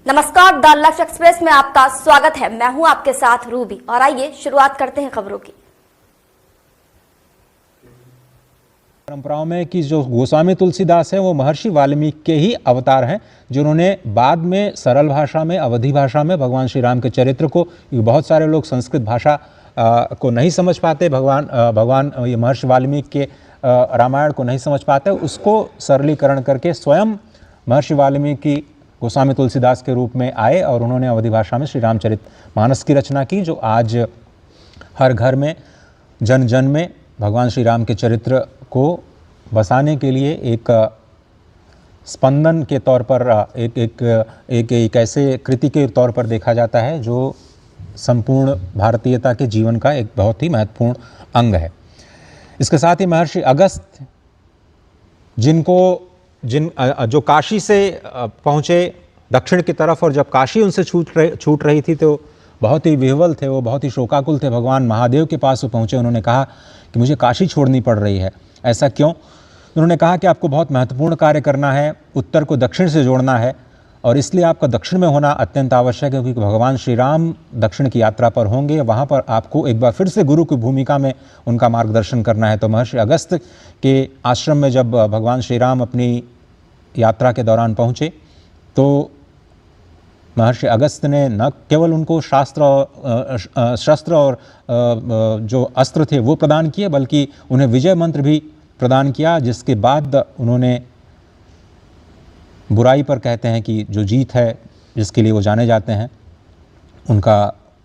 नमस्कार, द लक्ष्य एक्सप्रेस में आपका स्वागत है। मैं हूं आपके साथ रूबी और आइए शुरुआत करते हैं खबरों की। परंपराओं में कि जो गोस्वामी तुलसीदास हैं वो महर्षि वाल्मीकि के ही अवतार हैं, जिन्होंने बाद में सरल भाषा में, अवधी भाषा में भगवान श्री राम के चरित्र को, बहुत सारे लोग संस्कृत भाषा को नहीं समझ पाते, ये महर्षि वाल्मीकि के रामायण को नहीं समझ पाते, उसको सरलीकरण करके स्वयं महर्षि वाल्मीकि गोस्वामी तुलसीदास के रूप में आए और उन्होंने अवधी भाषा में श्री रामचरित मानस की रचना की, जो आज हर घर में, जन जन में भगवान श्री राम के चरित्र को बसाने के लिए एक स्पंदन के तौर पर, एक ऐसे कृति के तौर पर देखा जाता है जो संपूर्ण भारतीयता के जीवन का एक बहुत ही महत्वपूर्ण अंग है। इसके साथ ही महर्षि अगस्त्य, जो काशी से पहुँचे दक्षिण की तरफ, और जब काशी उनसे छूट रही थी तो बहुत ही विह्वल थे, वो बहुत ही शोकाकुल थे। भगवान महादेव के पास वो पहुँचे, उन्होंने कहा कि मुझे काशी छोड़नी पड़ रही है, ऐसा क्यों? उन्होंने कहा कि आपको बहुत महत्वपूर्ण कार्य करना है, उत्तर को दक्षिण से जोड़ना है, और इसलिए आपका दक्षिण में होना अत्यंत आवश्यक है, क्योंकि भगवान श्री राम दक्षिण की यात्रा पर होंगे, वहाँ पर आपको एक बार फिर से गुरु की भूमिका में उनका मार्गदर्शन करना है। तो महर्षि अगस्त्य के आश्रम में जब भगवान श्री राम अपनी यात्रा के दौरान पहुँचे तो महर्षि अगस्त्य ने न केवल उनको शस्त्र और जो अस्त्र थे वो प्रदान किए, बल्कि उन्हें विजय मंत्र भी प्रदान किया, जिसके बाद उन्होंने बुराई पर, कहते हैं कि जो जीत है जिसके लिए वो जाने जाते हैं, उनका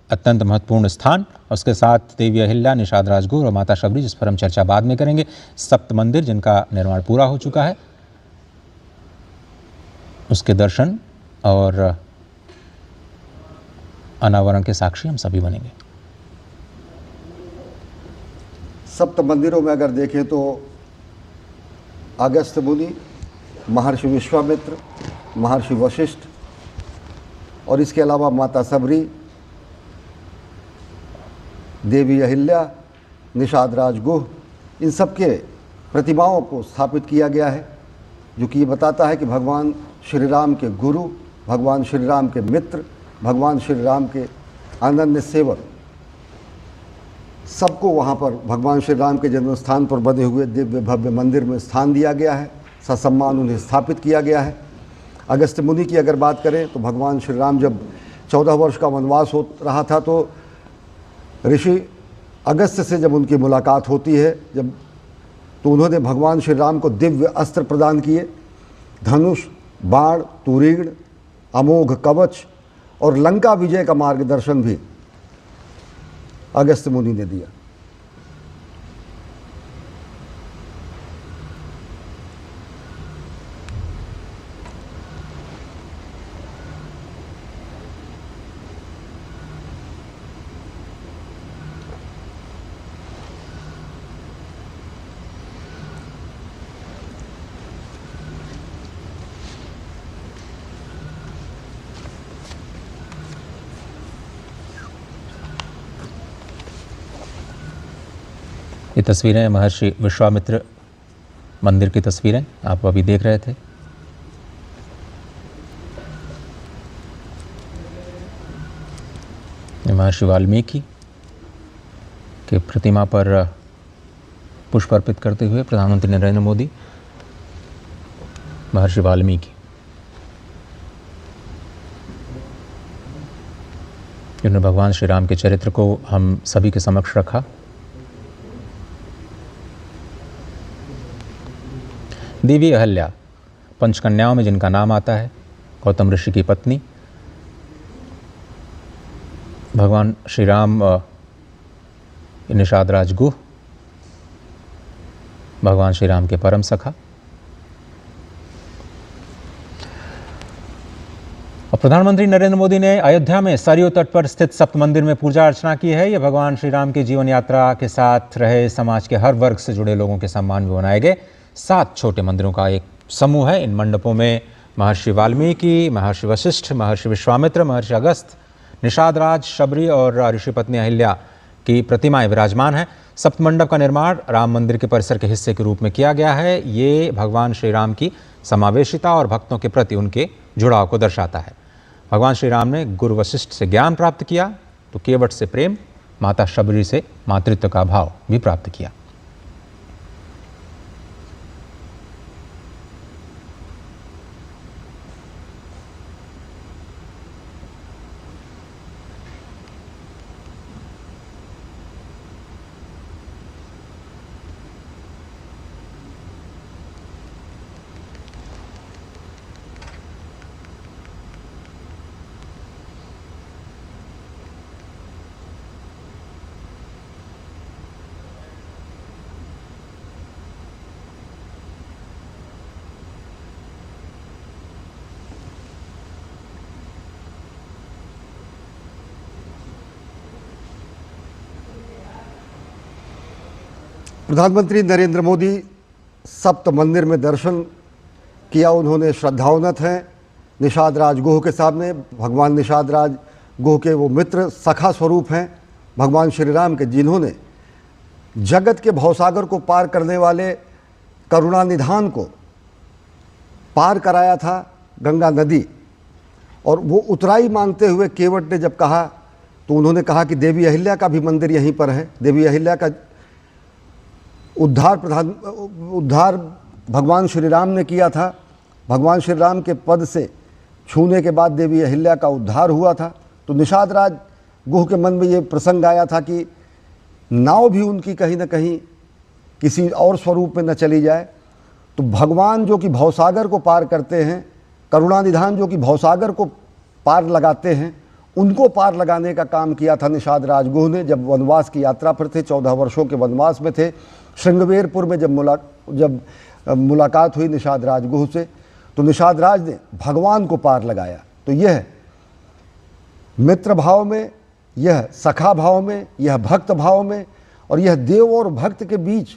अत्यंत महत्वपूर्ण स्थान, और उसके साथ देवी अहिल्या, निषाद राजगुरु और माता शबरी, जिस पर हम चर्चा बाद में करेंगे, सप्त मंदिर जिनका निर्माण पूरा हो चुका है, उसके दर्शन और अनावरण के साक्षी हम सभी बनेंगे। सप्त मंदिरों में अगर देखें तो अगस्त्य मुनि, महर्षि विश्वामित्र, महर्षि वशिष्ठ और इसके अलावा माता सबरी, देवी अहिल्या, निषाद राजगुह, इन सब के प्रतिमाओं को स्थापित किया गया है, जो कि ये बताता है कि भगवान श्री राम के गुरु, भगवान श्री राम के मित्र, भगवान श्री राम के अनन्य सेवक, सबको वहाँ पर भगवान श्री राम के जन्म स्थान पर बने हुए दिव्य भव्य मंदिर में स्थान दिया गया है, ससम्मान उन्हें स्थापित किया गया है। अगस्त्य मुनि की अगर बात करें तो भगवान श्री राम जब 14 वर्ष का वनवास हो रहा था तो ऋषि अगस्त्य से जब उनकी मुलाकात होती है, तो उन्होंने भगवान श्री राम को दिव्य अस्त्र प्रदान किए, धनुष, बाण, तुरीण, अमोघ कवच और लंका विजय का मार्गदर्शन भी अगस्त्य मुनि ने दिया। ये तस्वीरें महर्षि विश्वामित्र मंदिर की तस्वीरें आप अभी देख रहे थे। महर्षि वाल्मीकि के प्रतिमा पर पुष्प अर्पित करते हुए प्रधानमंत्री नरेंद्र मोदी, महर्षि वाल्मीकि जिन्होंने भगवान श्री राम के चरित्र को हम सभी के समक्ष रखा। देवी अहिल्या, पंचकन्याओं में जिनका नाम आता है, गौतम ऋषि की पत्नी, भगवान श्री राम निषाद राजगुह, भगवान श्री राम के परम सखा, और प्रधानमंत्री नरेंद्र मोदी ने अयोध्या में सरयू तट पर स्थित सप्त मंदिर में पूजा अर्चना की है। यह भगवान श्री राम के जीवन यात्रा के साथ रहे समाज के हर वर्ग से जुड़े लोगों के सम्मान में बनाए गए 7 छोटे मंदिरों का एक समूह है। इन मंडपों में महर्षि वाल्मीकि, महर्षि वशिष्ठ, महर्षि विश्वामित्र, महर्षि अगस्त्य, निषाद राज, शबरी और ऋषि पत्नी अहिल्या की प्रतिमाएं विराजमान हैं। सप्तमंडप का निर्माण राम मंदिर के परिसर के हिस्से के रूप में किया गया है। ये भगवान श्री राम की समावेशिता और भक्तों के प्रति उनके जुड़ाव को दर्शाता है। भगवान श्री राम ने गुरु वशिष्ठ से ज्ञान प्राप्त किया तो केवट से प्रेम, माता शबरी से मातृत्व का भाव भी प्राप्त किया। प्रधानमंत्री नरेंद्र मोदी सप्त मंदिर में दर्शन किया। उन्होंने श्रद्धावनत हैं निषाद राज गुह के सामने। भगवान निषाद राज गुह के वो मित्र सखा स्वरूप हैं भगवान श्री राम के, जिन्होंने जगत के भवसागर को पार करने वाले करुणा निधान को पार कराया था गंगा नदी। और वो उतराई मांगते हुए केवट ने जब कहा तो उन्होंने कहा कि देवी अहिल्या का भी मंदिर यहीं पर है। देवी अहिल्या का उद्धार भगवान श्री राम ने किया था। भगवान श्री राम के पद से छूने के बाद देवी अहिल्या का उद्धार हुआ था। तो निषाद राज गुह के मन में ये प्रसंग आया था कि नाव भी उनकी कहीं ना कहीं किसी और स्वरूप में न चली जाए। तो भगवान जो कि भवसागर को पार करते हैं, करुणानिधान जो कि भवसागर को पार लगाते हैं, उनको पार लगाने का काम किया था निषाद राज गुह ने। जब वनवास की यात्रा पर थे, 14 वर्षों के वनवास में थे, श्रृंगवेरपुर में जब मुलाकात हुई निषाद राज गुह से, तो निषाद राज ने भगवान को पार लगाया। तो यह मित्र भाव में, यह सखा भाव में, यह भक्त भाव में और यह देव और भक्त के बीच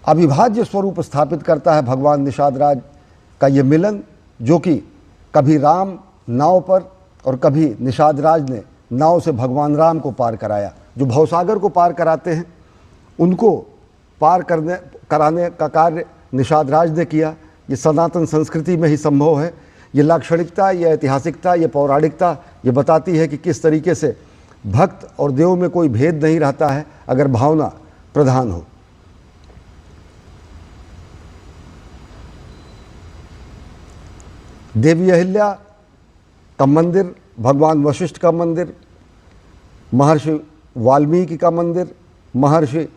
अविभाज्य स्वरूप स्थापित करता है भगवान निषाद राज का ये मिलन, जो कि कभी राम नाव पर और कभी निषाद राज ने नाव से भगवान राम को पार कराया। जो भवसागर को पार कराते हैं उनको पार कराने का कार्य निषाद राज ने किया। ये सनातन संस्कृति में ही संभव है। ये लाक्षणिकता, ये ऐतिहासिकता, ये पौराणिकता ये बताती है कि किस तरीके से भक्त और देव में कोई भेद नहीं रहता है अगर भावना प्रधान हो। देवी अहिल्या का मंदिर, भगवान वशिष्ठ का मंदिर, महर्षि वाल्मीकि का मंदिर, महर्षि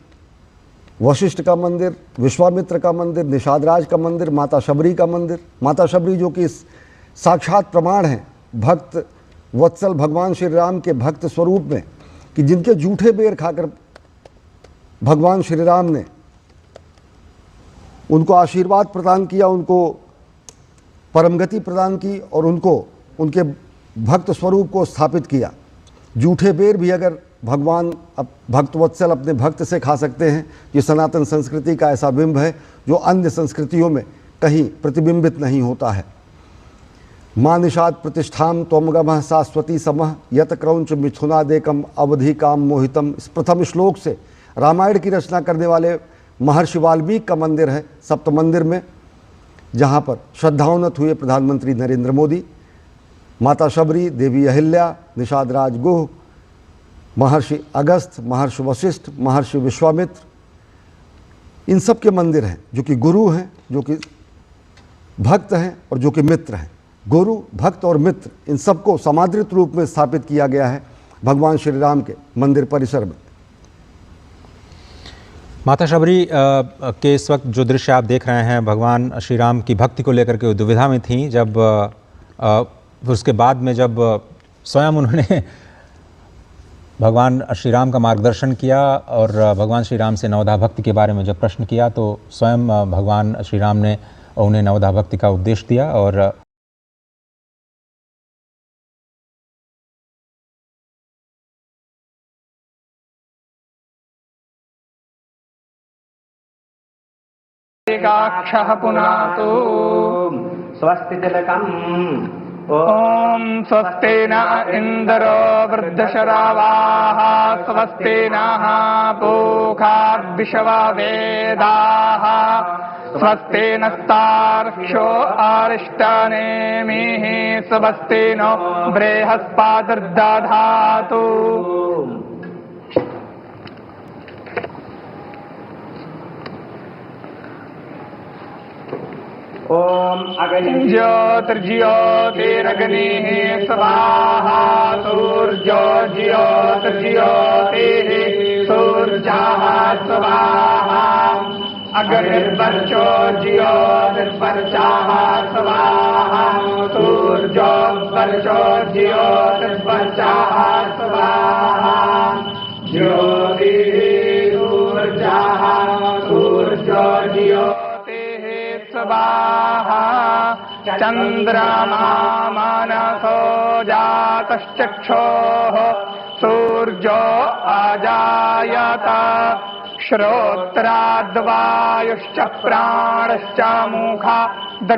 वशिष्ठ का मंदिर, विश्वामित्र का मंदिर, निषाद राज का मंदिर, माता शबरी का मंदिर। माता शबरी जो कि साक्षात प्रमाण है भक्त वत्सल भगवान श्री राम के भक्त स्वरूप में, कि जिनके जूठे बेर खाकर भगवान श्री राम ने उनको आशीर्वाद प्रदान किया, उनको परमगति प्रदान की और उनको उनके भक्त स्वरूप को स्थापित किया। जूठे बेर भी अगर भगवान भक्त वत्सल अपने भक्त से खा सकते हैं, ये सनातन संस्कृति का ऐसा बिंब है जो अन्य संस्कृतियों में कहीं प्रतिबिंबित नहीं होता है। माँ निषाद प्रतिष्ठाम त्वमगमः शाश्वती समः यत क्रौंच मिथुनादेकम अवधि काम मोहितम। इस प्रथम श्लोक से रामायण की रचना करने वाले महर्षि वाल्मीकि का मंदिर है सप्त मंदिर में, जहाँ पर श्रद्धावनत हुए प्रधानमंत्री नरेंद्र मोदी। माता शबरी, देवी अहिल्या, निषाद राज गुह, महर्षि अगस्त्य, महर्षि वशिष्ठ, महर्षि विश्वामित्र, इन सब के मंदिर हैं जो कि गुरु हैं, जो कि भक्त हैं और जो कि मित्र हैं। गुरु, भक्त और मित्र इन सबको समादृत रूप में स्थापित किया गया है भगवान श्री राम के मंदिर परिसर में। माता शबरी के इस वक्त जो दृश्य आप देख रहे हैं, भगवान श्री राम की भक्ति को लेकर के दुविधा में थी। जब उसके बाद में जब स्वयं उन्होंने भगवान श्री राम का मार्गदर्शन किया और भगवान श्री राम से नवधा भक्ति के बारे में जब प्रश्न किया, तो स्वयं भगवान श्री राम ने उन्हें नवधा भक्ति का उपदेश दिया। और एकाक्षः पुनातु स्वस्ति तिलकम् ॐ स्वस्ति न इन्द्रो वृद्धशरावाः स्वस्ति नः पूषा विश्ववेदाः स्वस्ति नस्तार्क्ष्यो अरिष्टनेमिः स्वस्ति नो बृहस्पतिर्दधातु। ओम अग्नि ज्योतिर्ज्योतिरग्निः स्वाहा सूर्योर्ज्योतिर्ज्योतिः सूर्यः स्वाहा अग्निर्वर्चो ज्योतिर्वर्चः स्वाहा सूर्योर्वर्चो ज्योतिर्वर्चः स्वाहा ज्योतिः सूर्यः सूर्यो ज्योतिः स्वाहा चंद्रमा मनसो जातश्चक्षुः सूर्यो अजायत श्रोत्राद्वायुश्च प्राणश्च मुखादग्निरजायत।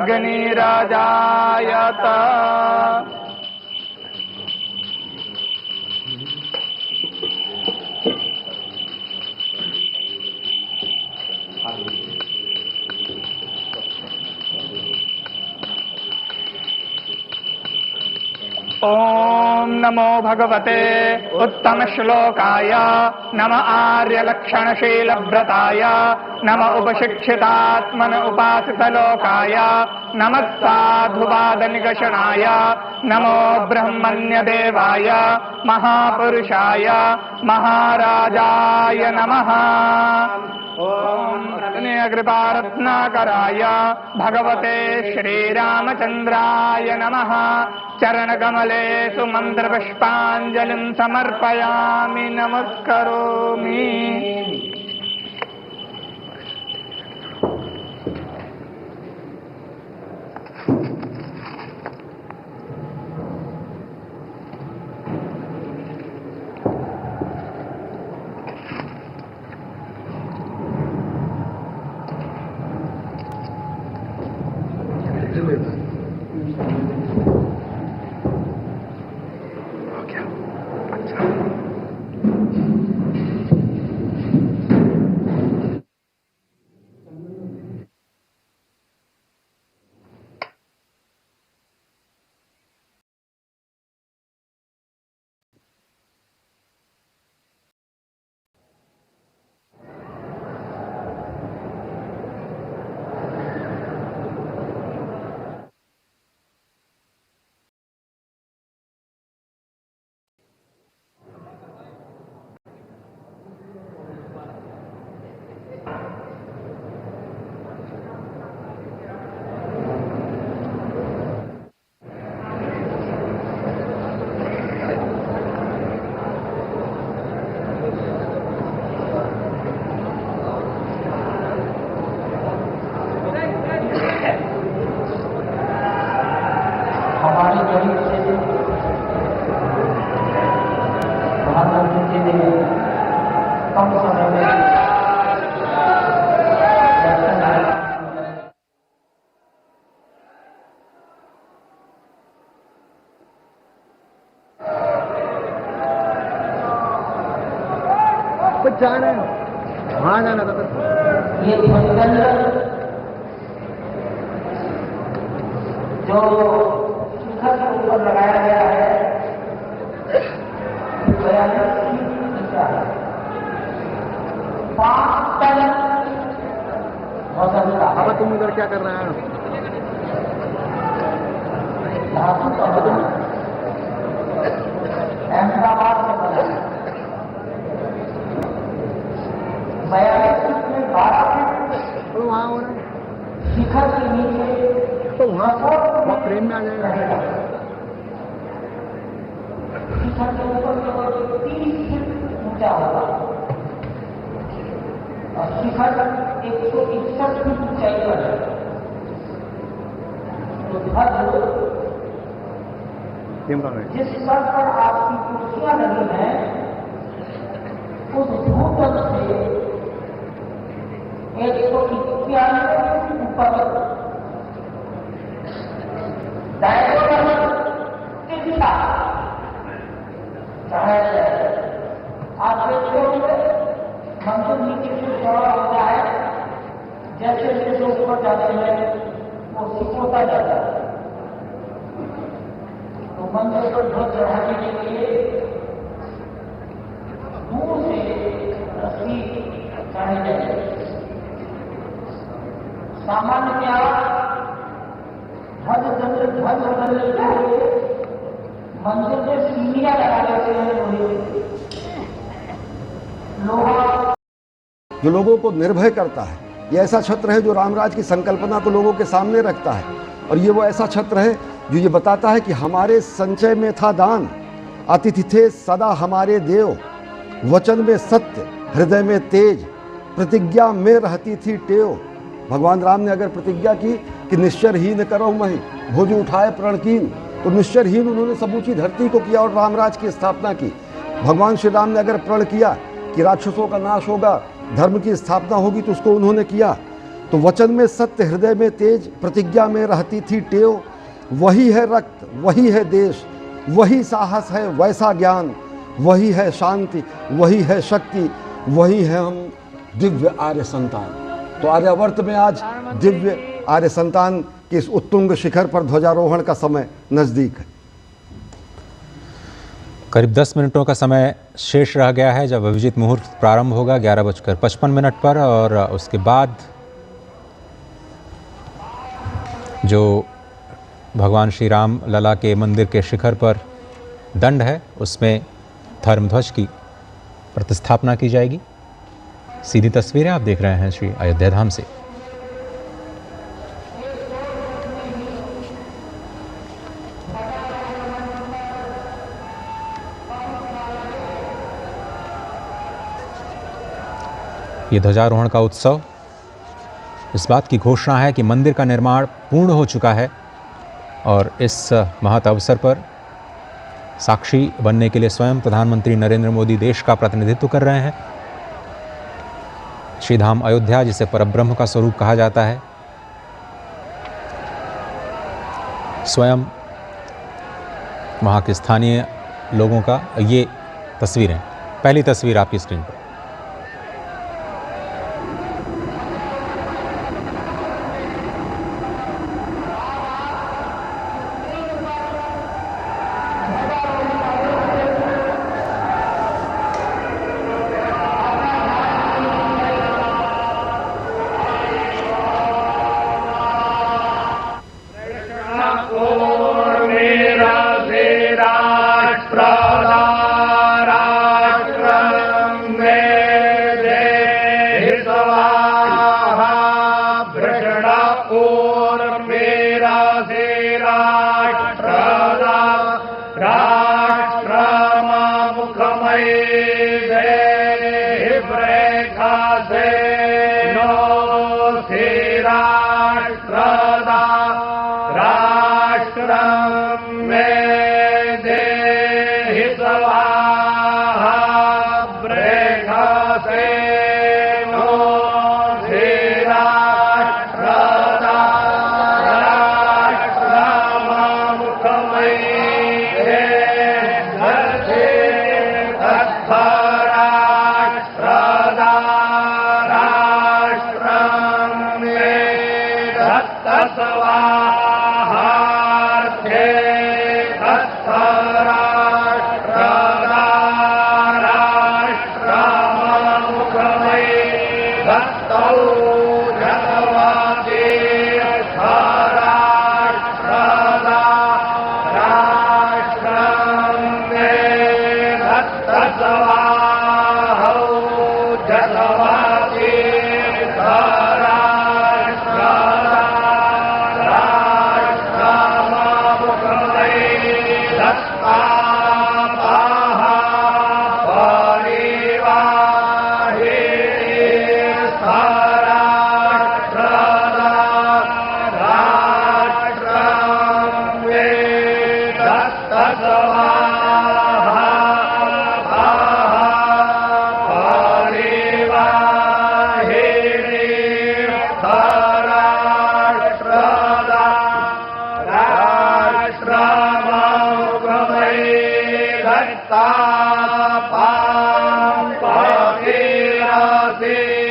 ओम नमो भगवते उत्तम श्लोकाय नम आर्य लक्षण शील व्रताय नम उपशिक्षितात्मन उपासित लोकाय नमः साधुवाद निगषणाय नमो ब्रह्मण्य देवाय महापुरुषाय महाराजाय नमः। ओम कृपारत्नाकराय भगवते श्रीरामचंद्राय नमः। चरणकमलेषु मन्त्रपुष्पाञ्जलिं समर्पयामि नमस्करोमि। जाना है, वहां जाना था। ये बंधन जो शिखर के ऊपर लगाया गया है, अब तुम इधर क्या कर रहे हैं? अहमदाबाद में बना में 12 तो वहाँ हो रहा है, शिखर के नीचे तो वहाँ फ्रेम में आ जाएगा। शिखर के ऊपर केवल 30 फीट ऊंचा होगा और शिखर 161 फीट ऊंचाई पर है। तो जिस स्तर पर आपकी कुर्सियां लगी हैं, उस भूतल से 191 फीट ऊपर डायगोनल तिरछा चढ़ाया जाए। आप देखते होंगे मंदिर नीचे से चौड़ा होता है, जैसे जैसे ऊपर जाते हैं वो सिकुड़ता जाता है। तो मंदिर पर ध्वज चढ़ाने के लिए दूर से रस्सी चढ़ाई जाती है। सामान्य ध्वज बदलने के लिए मंदिर में सीढ़ियां लगा देते हैं लोहा। जो लोगों को निर्भय करता है, ये ऐसा छत्र है जो रामराज की संकल्पना को लोगों के सामने रखता है। और ये वो ऐसा छत्र है जो ये बताता है कि हमारे संचय में था दान, अतिथि थे सदा हमारे देव, वचन में सत्य, हृदय में तेज, प्रतिज्ञा में रहती थी टेव। भगवान राम ने अगर प्रतिज्ञा की कि निश्चरहीन करो मही, भुज उठाए प्रणकीन, तो निश्चरहीन उन्होंने समूची धरती को किया और रामराज की स्थापना की। भगवान श्री राम ने अगर प्रण किया कि राक्षसों का नाश होगा, धर्म की स्थापना होगी, तो उसको उन्होंने किया। तो वचन में सत्य, हृदय में तेज, प्रतिज्ञा में रहती थी टेव। वही है रक्त, वही है देश, वही साहस है, वैसा ज्ञान, वही है शांति, वही है शक्ति, वही है हम दिव्य आर्य संतान। तो आर्यावर्त में आज दिव्य आर्य संतान के इस उत्तुंग शिखर पर ध्वजारोहण का समय नजदीक है। करीब 10 मिनटों का समय शेष रह गया है जब अभिजीत मुहूर्त प्रारंभ होगा 11:55 पर, और उसके बाद जो भगवान श्री राम लला के मंदिर के शिखर पर दंड है उसमें धर्मध्वज की प्रतिस्थापना की जाएगी। सीधी तस्वीरें आप देख रहे हैं श्री अयोध्या धाम से। ये ध्वजारोहण का उत्सव इस बात की घोषणा है कि मंदिर का निर्माण पूर्ण हो चुका है और इस महत् अवसर पर साक्षी बनने के लिए स्वयं प्रधानमंत्री नरेंद्र मोदी देश का प्रतिनिधित्व कर रहे हैं। श्रीधाम अयोध्या, जिसे परब्रह्म का स्वरूप कहा जाता है, स्वयं वहाँ के स्थानीय लोगों का ये तस्वीरें, पहली तस्वीर आपकी स्क्रीन पर।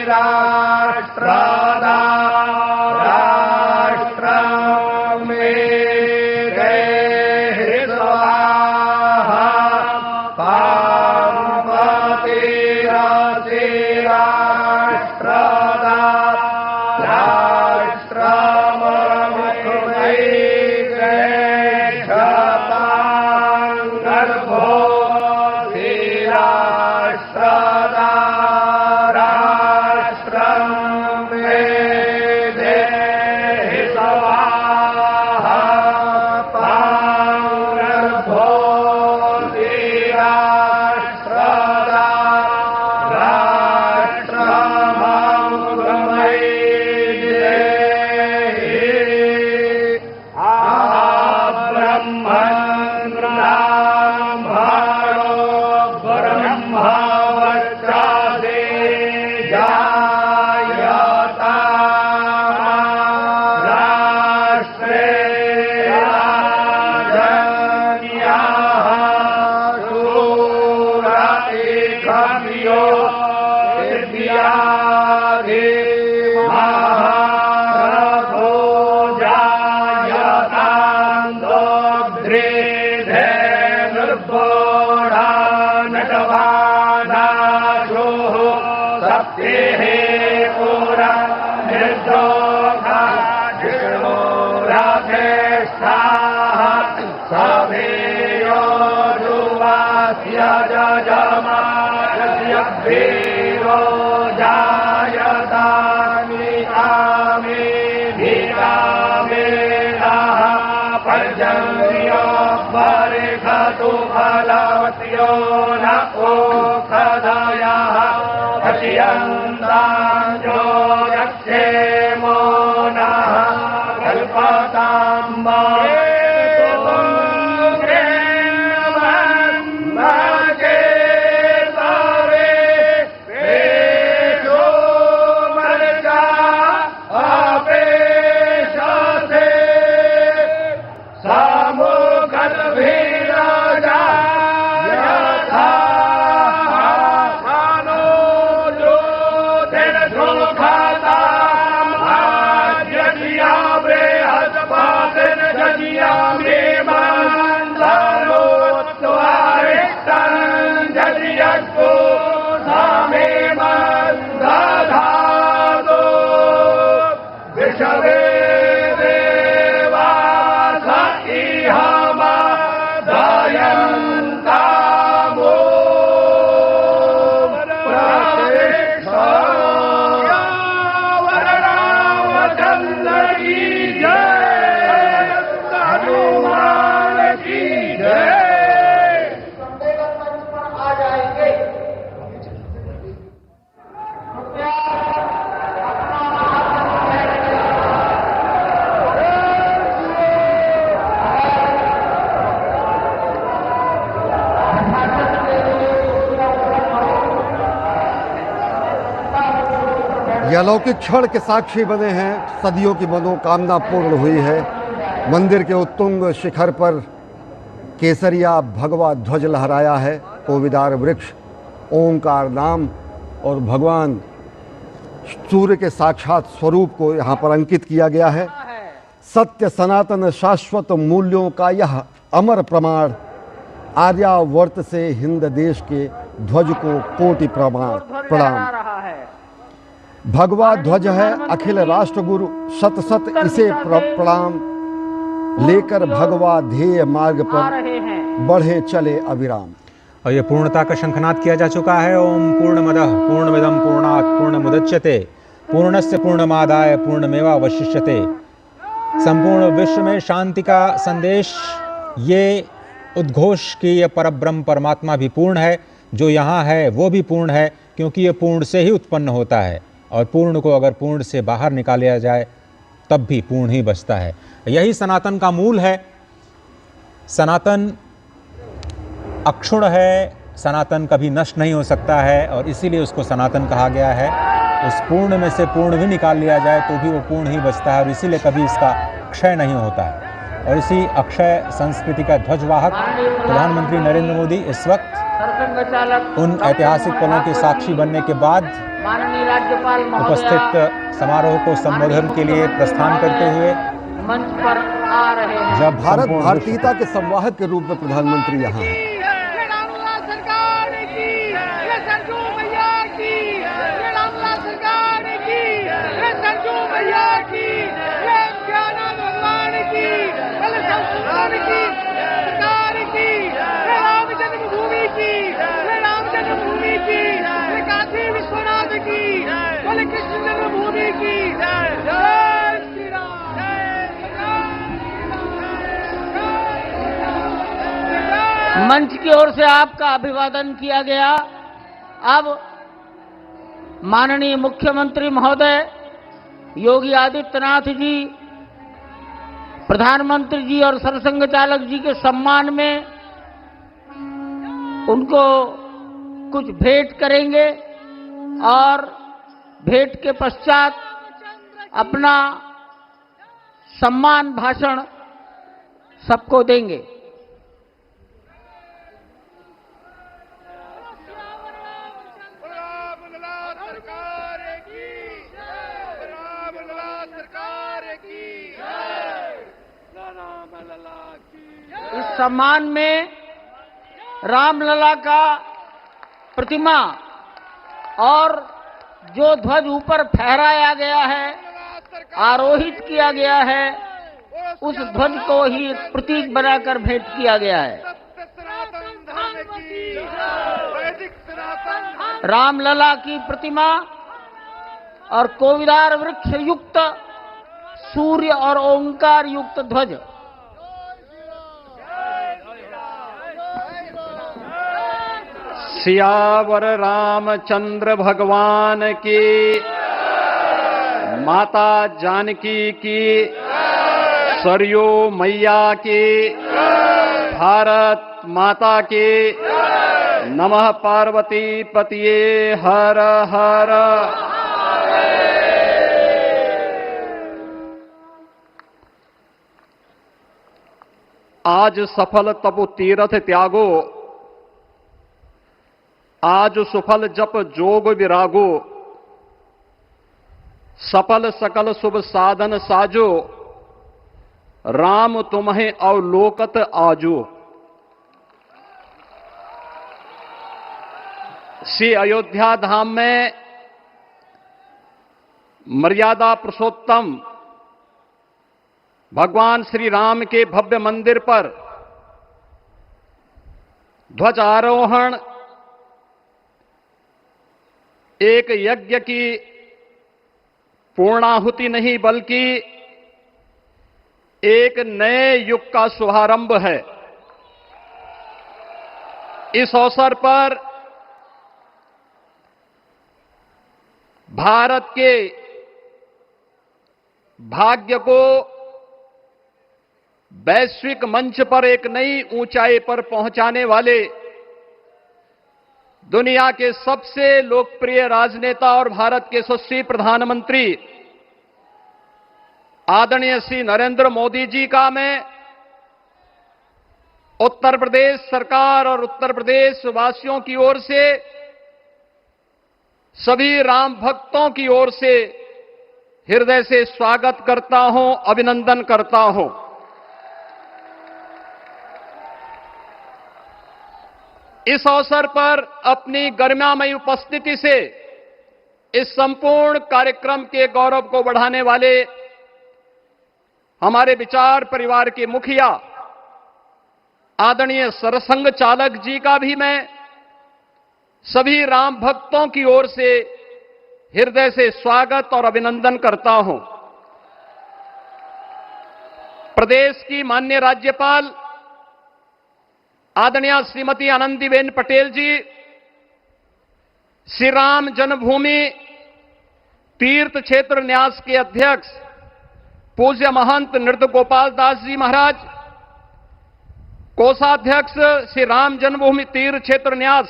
राष्ट्रदा यजमानस्यभ्येरो जायतानि आमे धीरामेणः पर्जन्यो वर्षतु फलवत्यो न ओषधयः हस्यन्ताञ्जो रक्षेमो नः कल्पताम् ये अलौकिक क्षण के साक्षी बने हैं। सदियों की मनोकामना पूर्ण हुई है। मंदिर के उत्तुंग शिखर पर केसरिया भगवा ध्वज लहराया है। कोविदार वृक्ष, ओंकार नाम और भगवान सूर्य के साक्षात स्वरूप को यहाँ पर अंकित किया गया है। सत्य सनातन शाश्वत मूल्यों का यह अमर प्रमाण आर्यावर्त से हिंद देश के ध्वज को कोटि प्रणाम। भगवा ध्वज है अखिल राष्ट्र गुरु, शत शत इसे प्रणाम। लेकर भगवा ध्येय मार्ग पर बढ़े चले अविराम। और ये पूर्णता का शंखनाद किया जा चुका है। ओम पूर्णमदः पूर्णमिदं पूर्णात् पूर्णमुदच्यते पूर्णस्य पूर्णमादाय पूर्णमेवावशिष्यते। संपूर्ण विश्व में शांति का संदेश ये उद्घोष कि ये परब्रह्म परमात्मा भी पूर्ण है। जो यहाँ है वो भी पूर्ण है, क्योंकि ये पूर्ण से ही उत्पन्न होता है और पूर्ण को अगर पूर्ण से बाहर निकाला जाए तब भी पूर्ण ही बचता है। यही सनातन का मूल है। सनातन अक्षुण है, सनातन कभी नष्ट नहीं हो सकता है और इसीलिए उसको सनातन कहा गया है। उस पूर्ण में से पूर्ण भी निकाल लिया जाए तो भी वो पूर्ण ही बचता है और इसीलिए कभी इसका क्षय नहीं होता है। और इसी अक्षय संस्कृति का ध्वजवाहक प्रधानमंत्री नरेंद्र मोदी इस वक्त उन ऐतिहासिक पलों के साक्षी बनने के बाद उपस्थित समारोह को संबोधन के लिए प्रस्थान करते हुए मंच पर आ रहे हैं। जब भारत भारतीयता के संवाहक के रूप में प्रधानमंत्री यहाँ हैं। मंच की ओर से आपका अभिवादन किया गया। अब माननीय मुख्यमंत्री महोदय योगी आदित्यनाथ जी प्रधानमंत्री जी और सरसंघ चालक जी के सम्मान में उनको कुछ भेंट करेंगे और भेंट के पश्चात अपना सम्मान भाषण सबको देंगे। इस सम्मान में रामलला का प्रतिमा और जो ध्वज ऊपर फहराया गया है, आरोहित किया गया है, उस ध्वज को ही प्रतीक बनाकर भेंट किया गया है। रामलला की प्रतिमा और कोविदार वृक्ष युक्त सूर्य और ओंकार युक्त ध्वज। सियावर रामचंद्र भगवान की, माता जानकी की, सरयू मैया की, भारत माता की, नमः पार्वती पतिये हर हर। आज सफल तपु तीरथ त्यागो, आज सुफल जप जोग विरागो, सफल सकल शुभ साधन साजो, राम तुम्हें अवलोकत आजो। श्री अयोध्या धाम में मर्यादा पुरुषोत्तम भगवान श्री राम के भव्य मंदिर पर ध्वजारोहण एक यज्ञ की पूर्णाहुति नहीं बल्कि एक नए युग का शुभारंभ है। इस अवसर पर भारत के भाग्य को वैश्विक मंच पर एक नई ऊंचाई पर पहुंचाने वाले दुनिया के सबसे लोकप्रिय राजनेता और भारत के यशस्वी प्रधानमंत्री आदरणीय श्री नरेंद्र मोदी जी का मैं उत्तर प्रदेश सरकार और उत्तर प्रदेश वासियों की ओर से, सभी राम भक्तों की ओर से हृदय से स्वागत करता हूं, अभिनंदन करता हूं। इस अवसर पर अपनी गरिमामयी उपस्थिति से इस संपूर्ण कार्यक्रम के गौरव को बढ़ाने वाले हमारे विचार परिवार के मुखिया आदरणीय सरसंघ चालक जी का भी मैं सभी राम भक्तों की ओर से हृदय से स्वागत और अभिनंदन करता हूं। प्रदेश की माननीय राज्यपाल आदरणीय श्रीमती आनंदीबेन पटेल जी, श्री राम जन्मभूमि तीर्थ क्षेत्र न्यास के अध्यक्ष पूज्य महंत नृत्य गोपाल दास जी महाराज, कोषाध्यक्ष श्री राम जन्मभूमि तीर्थ क्षेत्र न्यास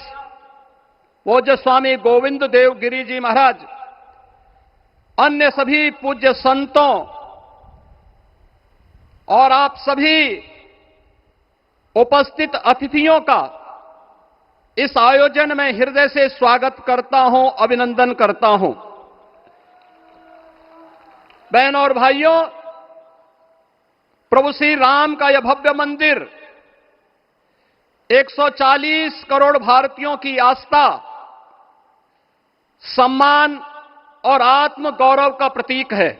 पूज्य स्वामी गोविंद देव गिरी जी महाराज, अन्य सभी पूज्य संतों और आप सभी उपस्थित अतिथियों का इस आयोजन में हृदय से स्वागत करता हूं, अभिनंदन करता हूं। बहनों और भाइयों, प्रभु श्री राम का यह भव्य मंदिर 140 करोड़ भारतीयों की आस्था, सम्मान और आत्म गौरव का प्रतीक है।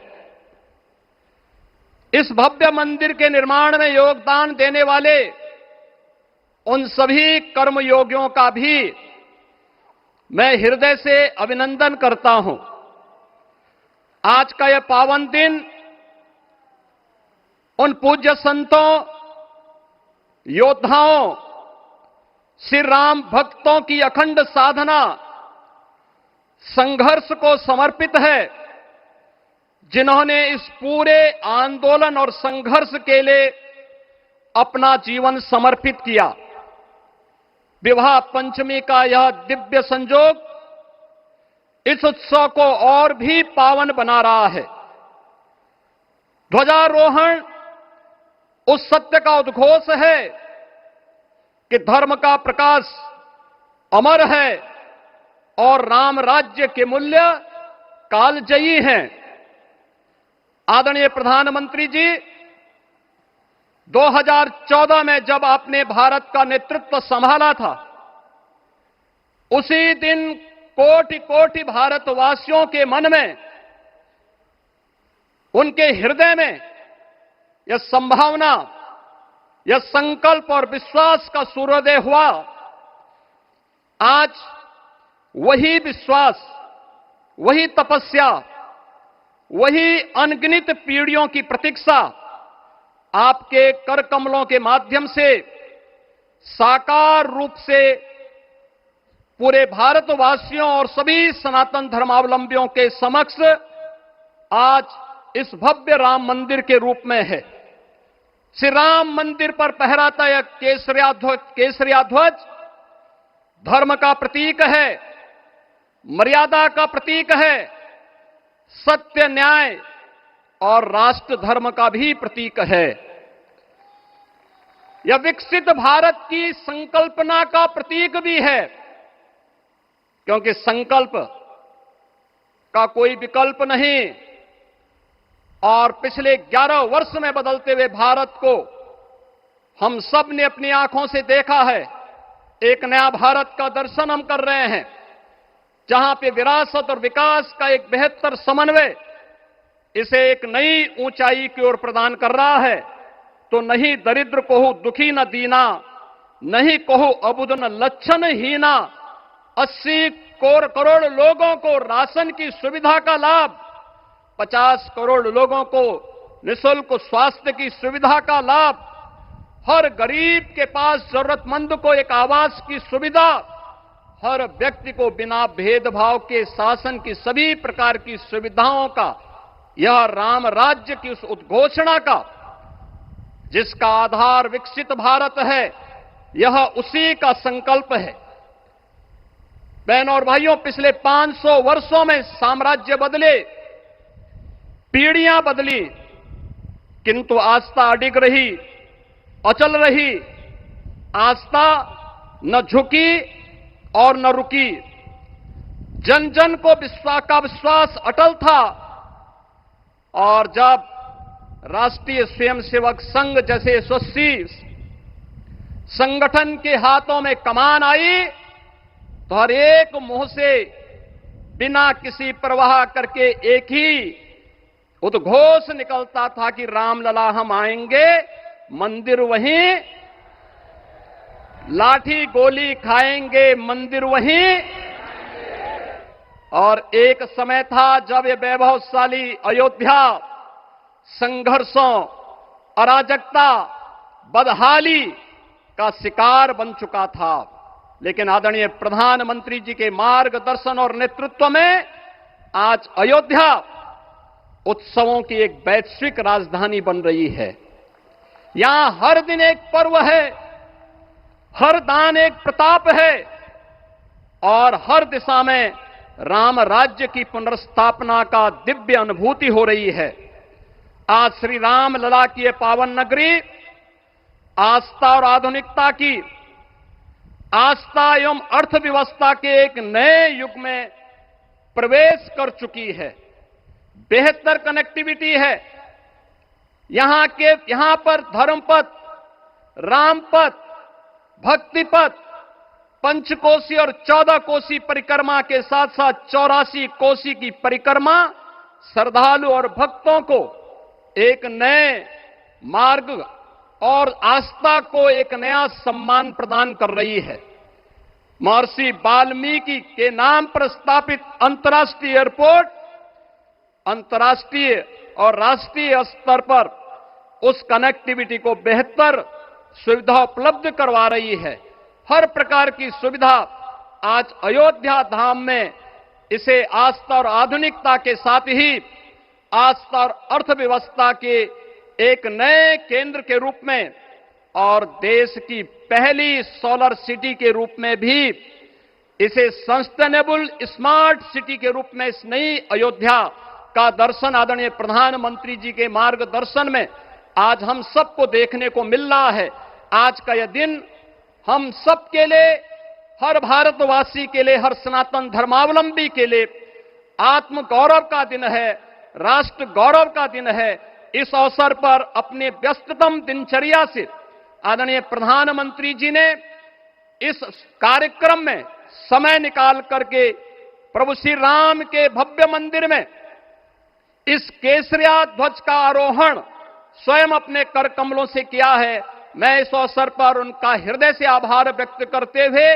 इस भव्य मंदिर के निर्माण में योगदान देने वाले उन सभी कर्मयोगियों का भी मैं हृदय से अभिनंदन करता हूं। आज का यह पावन दिन उन पूज्य संतों, योद्धाओं, श्री राम भक्तों की अखंड साधना, संघर्ष को समर्पित है, जिन्होंने इस पूरे आंदोलन और संघर्ष के लिए अपना जीवन समर्पित किया। विवाह पंचमी का यह दिव्य संयोग इस उत्सव को और भी पावन बना रहा है। ध्वजारोहण उस सत्य का उद्घोष है कि धर्म का प्रकाश अमर है और राम राज्य के मूल्य कालजयी हैं। आदरणीय प्रधानमंत्री जी, 2014 में जब आपने भारत का नेतृत्व संभाला था, उसी दिन कोटि कोटि भारतवासियों के मन में, उनके हृदय में यह संभावना, यह संकल्प और विश्वास का सूर्योदय हुआ आज वही विश्वास, वही तपस्या, वही अनगिनत पीढ़ियों की प्रतीक्षा आपके कर कमलों के माध्यम से साकार रूप से पूरे भारतवासियों और सभी सनातन धर्मावलंबियों के समक्ष आज इस भव्य राम मंदिर के रूप में है। श्री राम मंदिर पर फहराता यह केसरिया ध्वज धर्म का प्रतीक है, मर्यादा का प्रतीक है, सत्य, न्याय और राष्ट्र धर्म का भी प्रतीक है। यह विकसित भारत की संकल्पना का प्रतीक भी है, क्योंकि संकल्प का कोई विकल्प नहीं। और पिछले 11 वर्ष में बदलते हुए भारत को हम सब ने अपनी आंखों से देखा है। एक नया भारत का दर्शन हम कर रहे हैं, जहां पे विरासत और विकास का एक बेहतर समन्वय इसे एक नई ऊंचाई की ओर प्रदान कर रहा है। तो नहीं दरिद्र को दुखी न दीना, नहीं कहो अबुद न लक्षण हीना। 80 करोड़ लोगों को राशन की सुविधा का लाभ, 50 करोड़ लोगों को निःशुल्क स्वास्थ्य की सुविधा का लाभ, हर गरीब के पास जरूरतमंद को एक आवास की सुविधा, हर व्यक्ति को बिना भेदभाव के शासन की सभी प्रकार की सुविधाओं का, यह राम राज्य की उस उद्घोषणा का जिसका आधार विकसित भारत है, यह उसी का संकल्प है। बहनों और भाइयों, पिछले 500 वर्षों में साम्राज्य बदले, पीढ़ियां बदली, किंतु आस्था अडिग रही, अचल रही। आस्था न झुकी और न रुकी। जन जन को विश्वास अटल था। और जब राष्ट्रीय स्वयंसेवक संघ जैसे यशस्वी संगठन के हाथों में कमान आई, तो हर एक मुंह से बिना किसी परवाह करके एक ही उद्घोष निकलता था कि रामलला हम आएंगे, मंदिर वहीं, लाठी गोली खाएंगे, मंदिर वहीं। और एक समय था जब ये वैभवशाली अयोध्या संघर्षों, अराजकता, बदहाली का शिकार बन चुका था। लेकिन आदरणीय प्रधानमंत्री जी के मार्गदर्शन और नेतृत्व में आज अयोध्या उत्सवों की एक वैश्विक राजधानी बन रही है। यहां हर दिन एक पर्व है, हर दान एक प्रताप है और हर दिशा में राम राज्य की पुनर्स्थापना का दिव्य अनुभूति हो रही है। आज श्री राम लला की ये पावन नगरी आस्था और आधुनिकता की, आस्था एवं अर्थव्यवस्था के एक नए युग में प्रवेश कर चुकी है। बेहतर कनेक्टिविटी है। यहां पर धर्मपथ, रामपथ, भक्तिपथ, पंचकोसी और 14 कोसी परिक्रमा के साथ साथ 84 कोसी की परिक्रमा श्रद्धालु और भक्तों को एक नए मार्ग और आस्था को एक नया सम्मान प्रदान कर रही है। महर्षि वाल्मीकि के नाम पर स्थापित अंतर्राष्ट्रीय एयरपोर्ट अंतर्राष्ट्रीय और राष्ट्रीय स्तर पर उस कनेक्टिविटी को बेहतर सुविधा उपलब्ध करवा रही है। हर प्रकार की सुविधा आज अयोध्या धाम में इसे आस्था और आधुनिकता के साथ ही आस्था और अर्थव्यवस्था के एक नए केंद्र के रूप में और देश की पहली सोलर सिटी के रूप में भी, इसे सस्टेनेबल स्मार्ट सिटी के रूप में इस नई अयोध्या का दर्शन आदरणीय प्रधानमंत्री जी के मार्गदर्शन में आज हम सबको देखने को मिल रहा है। आज का यह दिन हम सबके लिए, हर भारतवासी के लिए, हर सनातन धर्मावलंबी के लिए आत्म गौरव का दिन है, राष्ट्र गौरव का दिन है। इस अवसर पर अपने व्यस्ततम दिनचर्या से आदरणीय प्रधानमंत्री जी ने इस कार्यक्रम में समय निकाल करके प्रभु श्री राम के भव्य मंदिर में इस केसरिया ध्वज का आरोहण स्वयं अपने कर कमलों से किया है। मैं इस अवसर पर उनका हृदय से आभार व्यक्त करते हुए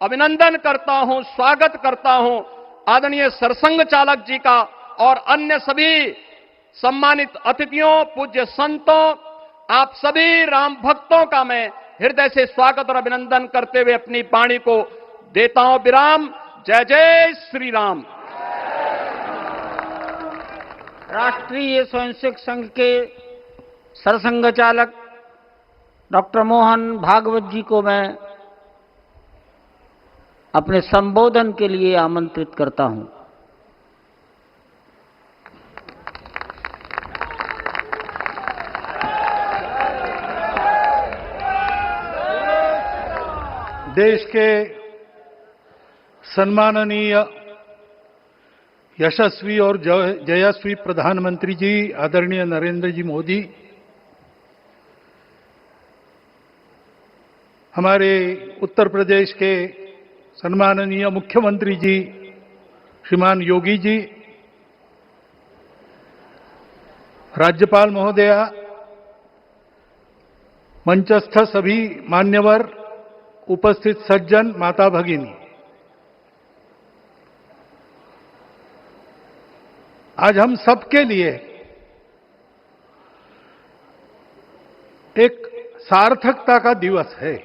अभिनंदन करता हूं, स्वागत करता हूं आदरणीय सरसंघ चालक जी का और अन्य सभी सम्मानित अतिथियों, पूज्य संतों, आप सभी राम भक्तों का मैं हृदय से स्वागत और अभिनंदन करते हुए अपनी वाणी को देता हूं विराम। जय जय श्री राम। राष्ट्रीय स्वयंसेवक संघ के सरसंघ चालक डॉक्टर मोहन भागवत जी को मैं अपने संबोधन के लिए आमंत्रित करता हूं। देश के सम्माननीय यशस्वी और जयस्वी प्रधानमंत्री जी आदरणीय नरेंद्र जी मोदी, हमारे उत्तर प्रदेश के सम्माननीय मुख्यमंत्री जी श्रीमान योगी जी, राज्यपाल महोदया, मंचस्थ सभी मान्यवर, उपस्थित सज्जन, माता भगिनी, आज हम सबके लिए एक सार्थकता का दिवस है।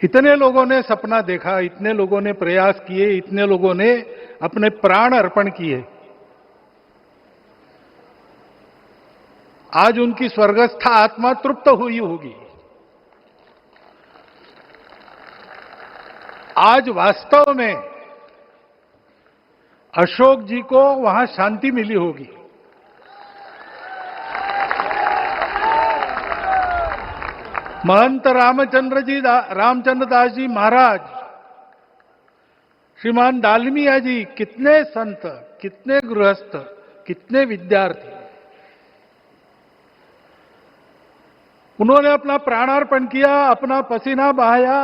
इतने लोगों ने सपना देखा, इतने लोगों ने प्रयास किए, इतने लोगों ने अपने प्राण अर्पण किए। आज उनकी स्वर्गस्थ आत्मा तृप्त हुई होगी। आज वास्तव में अशोक जी को वहां शांति मिली होगी। महंत रामचंद्र दास जी महाराज, श्रीमान डालमिया जी, कितने संत, कितने गृहस्थ, कितने विद्यार्थी, उन्होंने अपना प्राणार्पण किया, अपना पसीना बहाया।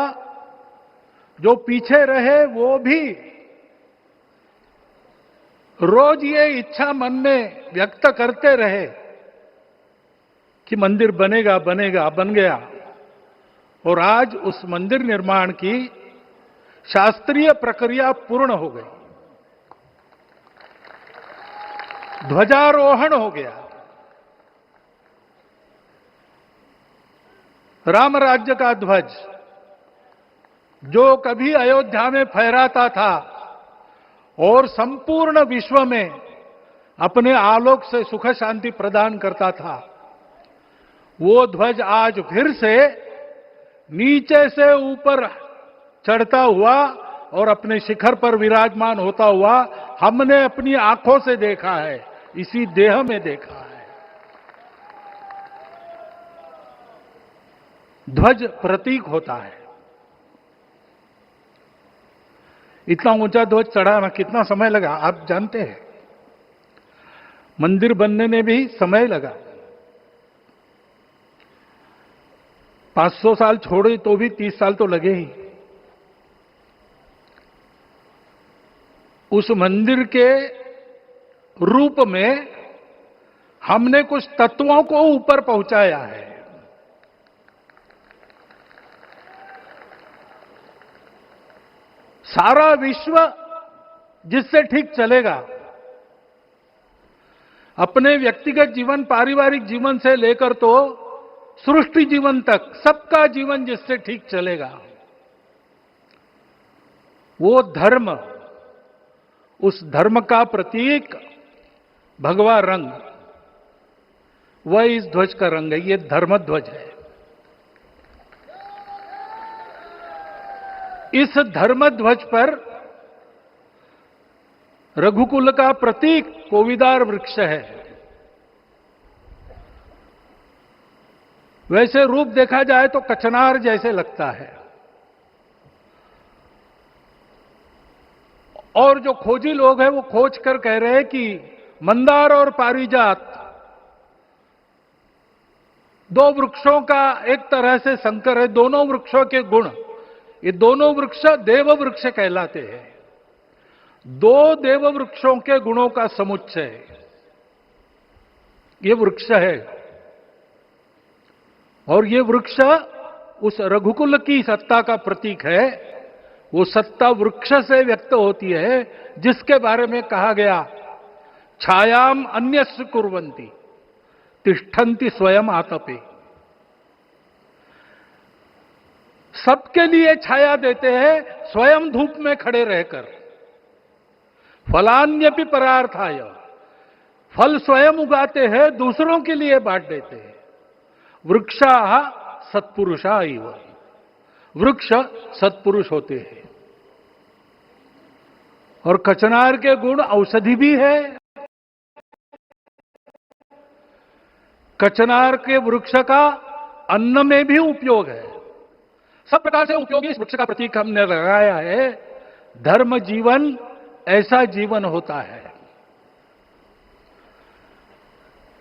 जो पीछे रहे वो भी रोज ये इच्छा मन में व्यक्त करते रहे कि मंदिर बनेगा बनेगा, बन गया। और आज उस मंदिर निर्माण की शास्त्रीय प्रक्रिया पूर्ण हो गई, ध्वजारोहण हो गया। राम राज्य का ध्वज जो कभी अयोध्या में फहराता था और संपूर्ण विश्व में अपने आलोक से सुख शांति प्रदान करता था, वो ध्वज आज फिर से नीचे से ऊपर चढ़ता हुआ और अपने शिखर पर विराजमान होता हुआ हमने अपनी आंखों से देखा है, इसी देह में देखा है। ध्वज प्रतीक होता है। इतना ऊंचा ध्वज चढ़ाना कितना समय लगा आप जानते हैं। मंदिर बनने में भी समय लगा, 500 साल छोड़े तो भी 30 साल तो लगे ही। उस मंदिर के रूप में हमने कुछ तत्वों को ऊपर पहुंचाया है। सारा विश्व जिससे ठीक चलेगा, अपने व्यक्तिगत जीवन, पारिवारिक जीवन से लेकर तो सृष्टि जीवन तक सबका जीवन जिससे ठीक चलेगा, वो धर्म, उस धर्म का प्रतीक भगवा रंग, वह इस ध्वज का रंग है। ये धर्म ध्वज है। इस धर्म ध्वज पर रघुकुल का प्रतीक कोविदार वृक्ष है। वैसे रूप देखा जाए तो कचनार जैसे लगता है। और जो खोजी लोग हैं वो खोज कर कह रहे हैं कि मंदार और पारिजात दो वृक्षों का एक तरह से संकर है। दोनों वृक्षों के गुण, ये दोनों वृक्ष देव वृक्ष कहलाते हैं। दो देव वृक्षों के गुणों का समुच्चय ये वृक्ष है। और ये वृक्ष उस रघुकुल की सत्ता का प्रतीक है। वो सत्ता वृक्ष से व्यक्त होती है, जिसके बारे में कहा गया, छायाम अन्यस्य कुर्वन्ति तिष्ठन्ति स्वयं आतपे। सबके लिए छाया देते हैं, स्वयं धूप में खड़े रहकर। फलान्यपि परार्थाय, फल स्वयं उगाते हैं, दूसरों के लिए बांट देते हैं। वृक्षा सत्पुरुषा इव, वृक्ष सत्पुरुष होते हैं। और कचनार के गुण औषधि भी है। कचनार के वृक्ष का अन्न में भी उपयोग है। सब प्रकार से उपयोगी इस वृक्ष का प्रतीक हमने लगाया है। धर्म जीवन ऐसा जीवन होता है,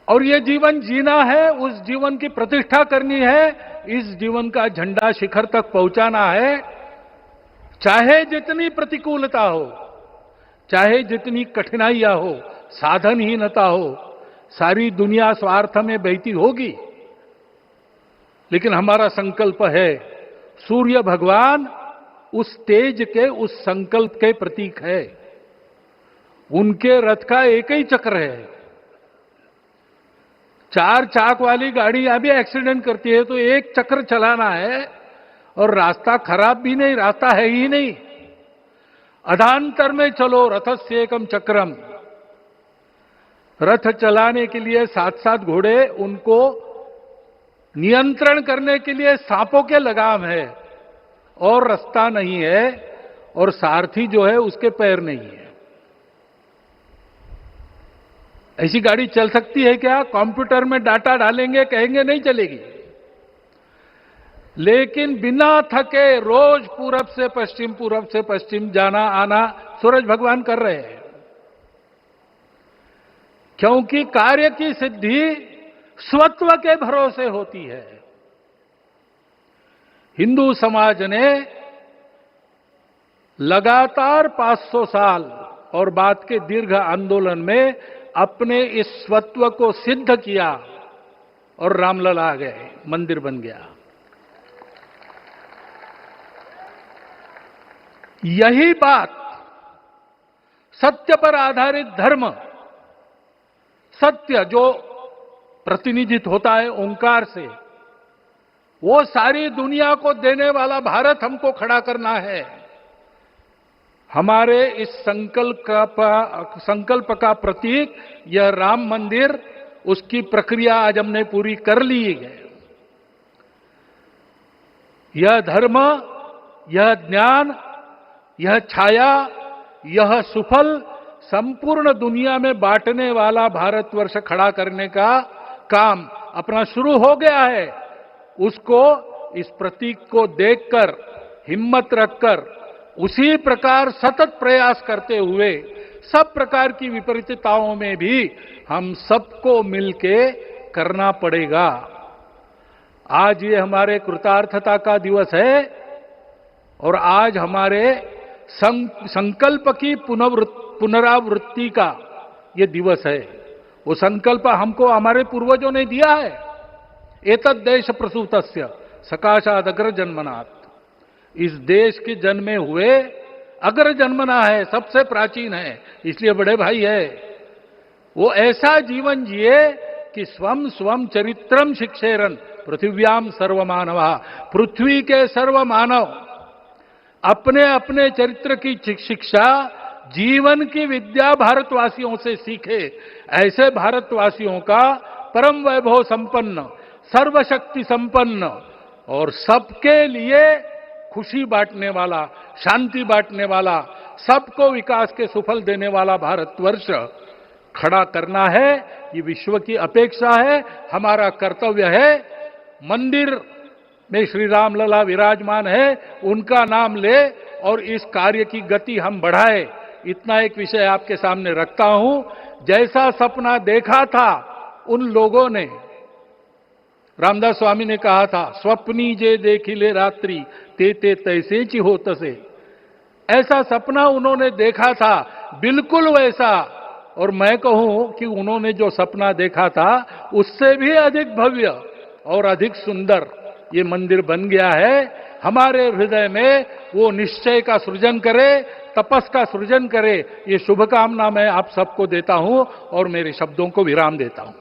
और ये जीवन जीना है, उस जीवन की प्रतिष्ठा करनी है, इस जीवन का झंडा शिखर तक पहुंचाना है। चाहे जितनी प्रतिकूलता हो, चाहे जितनी कठिनाइयां हो, साधनहीनता हो, सारी दुनिया स्वार्थ में बहती होगी, लेकिन हमारा संकल्प है। सूर्य भगवान उस तेज के, उस संकल्प के प्रतीक है। उनके रथ का एक ही चक्र है। 4 चाक वाली गाड़ी अभी एक्सीडेंट करती है तो एक चक्र चलाना है, और रास्ता खराब भी नहीं, रास्ता है ही नहीं। अधांतर में चलो रथस्य एकम चक्रम। रथ चलाने के लिए 7-7 घोड़े, उनको नियंत्रण करने के लिए सांपों के लगाम है, और रास्ता नहीं है, और सारथी जो है उसके पैर नहीं है। ऐसी गाड़ी चल सकती है क्या? कंप्यूटर में डाटा डालेंगे, कहेंगे नहीं चलेगी। लेकिन बिना थके रोज पूरब से पश्चिम, पूरब से पश्चिम जाना आना सूरज भगवान कर रहे हैं। क्योंकि कार्य की सिद्धि स्वत्व के भरोसे होती है। हिंदू समाज ने लगातार 500 साल और बाद के दीर्घ आंदोलन में अपने इस स्वत्व को सिद्ध किया, और रामलला आ गए, मंदिर बन गया। यही बात सत्य पर आधारित धर्म, सत्य जो प्रतिनिधित होता है ओंकार से, वो सारी दुनिया को देने वाला भारत हमको खड़ा करना है। हमारे इस संकल्प का प्रतीक यह राम मंदिर, उसकी प्रक्रिया आज हमने पूरी कर ली है। यह धर्म, यह ज्ञान, यह छाया, यह सुफल संपूर्ण दुनिया में बांटने वाला भारतवर्ष खड़ा करने का काम अपना शुरू हो गया है। उसको, इस प्रतीक को देखकर, हिम्मत रखकर, उसी प्रकार सतत प्रयास करते हुए सब प्रकार की विपरीतताओं में भी हम सबको मिलके करना पड़ेगा। आज ये हमारे कृतार्थता का दिवस है, और आज हमारे संकल्प की पुनरावृत्ति का ये दिवस है। वो संकल्प हमको हमारे पूर्वजों ने दिया है। एतद् देश प्रसूतस्य सकाशाद अग्र जन्मनात्। इस देश के जन्मे हुए अग्र जन्मना है, सबसे प्राचीन है, इसलिए बड़े भाई है। वो ऐसा जीवन जिए कि स्वम स्वम चरित्रम शिक्षेरन पृथिव्याम सर्वमानवा। पृथ्वी के सर्व मानव अपने अपने चरित्र की शिक्षा, जीवन की विद्या भारतवासियों से सीखे। ऐसे भारतवासियों का परम वैभव संपन्न, सर्वशक्ति संपन्न और सबके लिए खुशी बांटने वाला, शांति बांटने वाला, सबको विकास के सुफल देने वाला भारतवर्ष खड़ा करना है। ये विश्व की अपेक्षा है, हमारा कर्तव्य है। मंदिर में श्री राम लला विराजमान है, उनका नाम ले और इस कार्य की गति हम बढ़ाए। इतना एक विषय आपके सामने रखता हूं। जैसा सपना देखा था उन लोगों ने, रामदास स्वामी ने कहा था, स्वप्नी जे देखिले रात्रि ते ते तैसे ची हो तसे। ऐसा सपना उन्होंने देखा था, बिल्कुल वैसा। और मैं कहूं कि उन्होंने जो सपना देखा था उससे भी अधिक भव्य और अधिक सुंदर ये मंदिर बन गया है, हमारे हृदय में वो निश्चय का सृजन करे, तपस का सृजन करे। ये शुभकामना मैं आप सबको देता हूं और मेरे शब्दों को विराम देता हूं।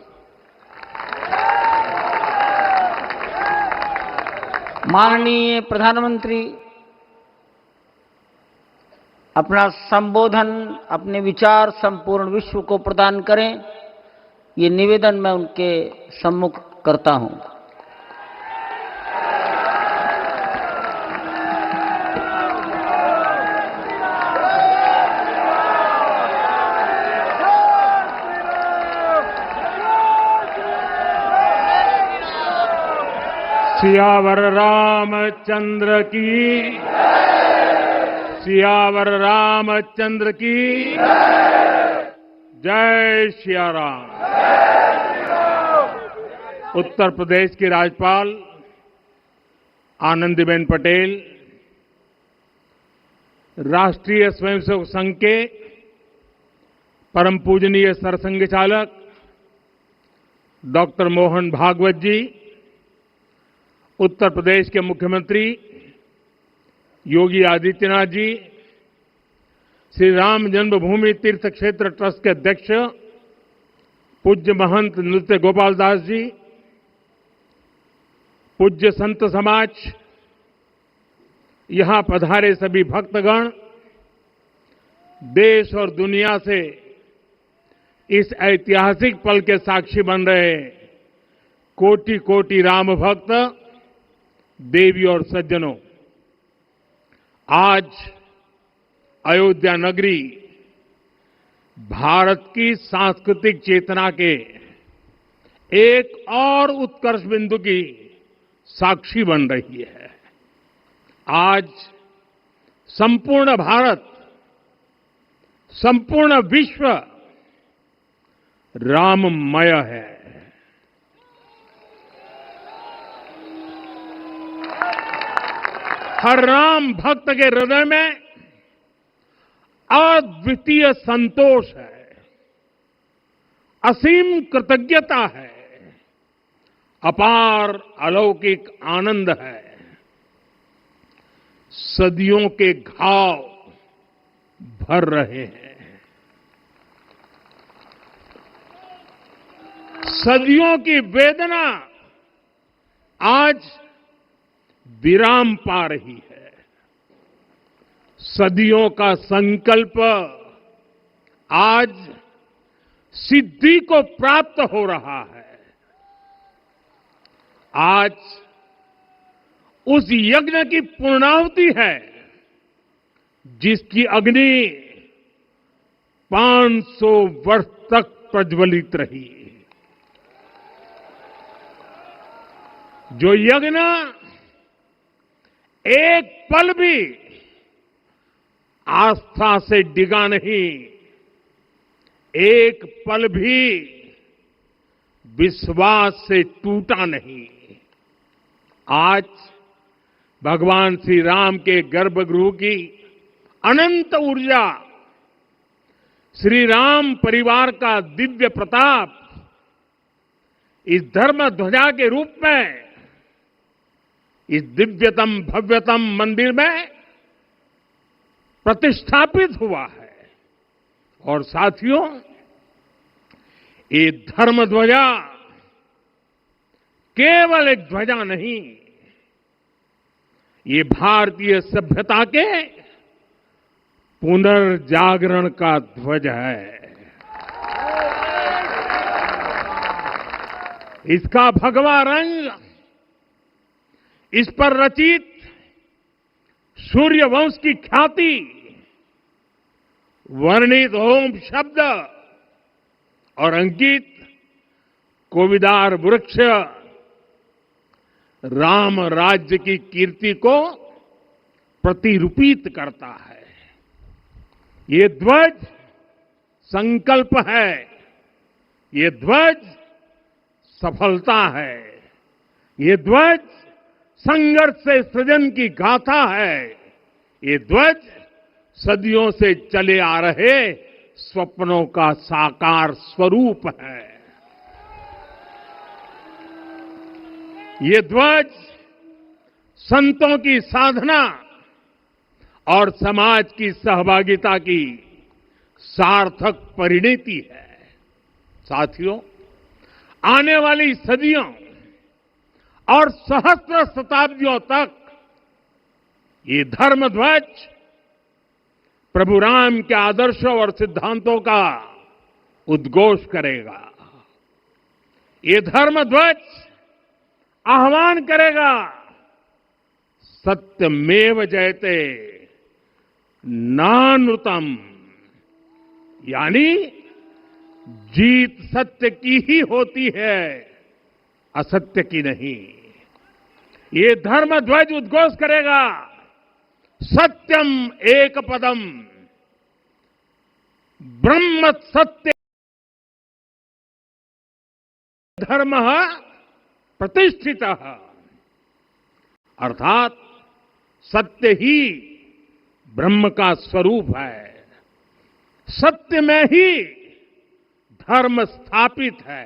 माननीय प्रधानमंत्री अपना संबोधन, अपने विचार संपूर्ण विश्व को प्रदान करें, ये निवेदन मैं उनके सम्मुख करता हूं। सियावर रामचंद्र की, सियावर रामचंद्र की जय सिया राम। उत्तर प्रदेश की राज्यपाल आनंदीबेन पटेल, राष्ट्रीय स्वयंसेवक संघ के परम पूजनीय सरसंघ चालक डॉक्टर मोहन भागवत जी, उत्तर प्रदेश के मुख्यमंत्री योगी आदित्यनाथ जी, श्री राम जन्मभूमि तीर्थ क्षेत्र ट्रस्ट के अध्यक्ष पूज्य महंत नृत्य गोपाल दास जी, पूज्य संत समाज, यहां पधारे सभी भक्तगण, देश और दुनिया से इस ऐतिहासिक पल के साक्षी बन रहे कोटि कोटि राम भक्त, देवी और सज्जनों, आज अयोध्या नगरी भारत की सांस्कृतिक चेतना के एक और उत्कर्ष बिंदु की साक्षी बन रही है। आज संपूर्ण भारत, संपूर्ण विश्व राममय है। हर राम भक्त के हृदय में अद्वितीय संतोष है, असीम कृतज्ञता है, अपार अलौकिक आनंद है। सदियों के घाव भर रहे हैं, सदियों की वेदना आज विराम पा रही है। सदियों का संकल्प आज सिद्धि को प्राप्त हो रहा है। आज उस यज्ञ की पूर्णाहुति है जिसकी अग्नि 500 वर्ष तक प्रज्वलित रही। जो यज्ञ एक पल भी आस्था से डिगा नहीं, एक पल भी विश्वास से टूटा नहीं। आज भगवान श्री राम के गर्भगृह की अनंत ऊर्जा, श्री राम परिवार का दिव्य प्रताप इस धर्म ध्वजा के रूप में इस दिव्यतम भव्यतम मंदिर में प्रतिष्ठापित हुआ है। और साथियों, ये धर्म ध्वजा केवल एक ध्वजा नहीं, ये भारतीय सभ्यता के पुनर्जागरण का ध्वज है। इसका भगवा रंग, इस पर रचित सूर्य वंश की ख्याति, वर्णित ओम शब्द और अंकित कोविदार वृक्ष राम राज्य की कीर्ति को प्रतिरूपित करता है। ये ध्वज संकल्प है, ये ध्वज सफलता है, ये ध्वज संघर्ष से सृजन की गाथा है, ये ध्वज सदियों से चले आ रहे स्वप्नों का साकार स्वरूप है। ये ध्वज संतों की साधना और समाज की सहभागिता की सार्थक परिणति है। साथियों, आने वाली सदियों और सहस्त्र शताब्दियों तक ये धर्म ध्वज प्रभु राम के आदर्शों और सिद्धांतों का उद्घोष करेगा। ये धर्म ध्वज आह्वान करेगा, सत्यमेव जयते नानृतम, यानी जीत सत्य की ही होती है, असत्य की नहीं। ये धर्म ध्वज उद्घोष करेगा, सत्यम एक पदम ब्रह्म सत्य धर्म प्रतिष्ठित, अर्थात सत्य ही ब्रह्म का स्वरूप है, सत्य में ही धर्म स्थापित है।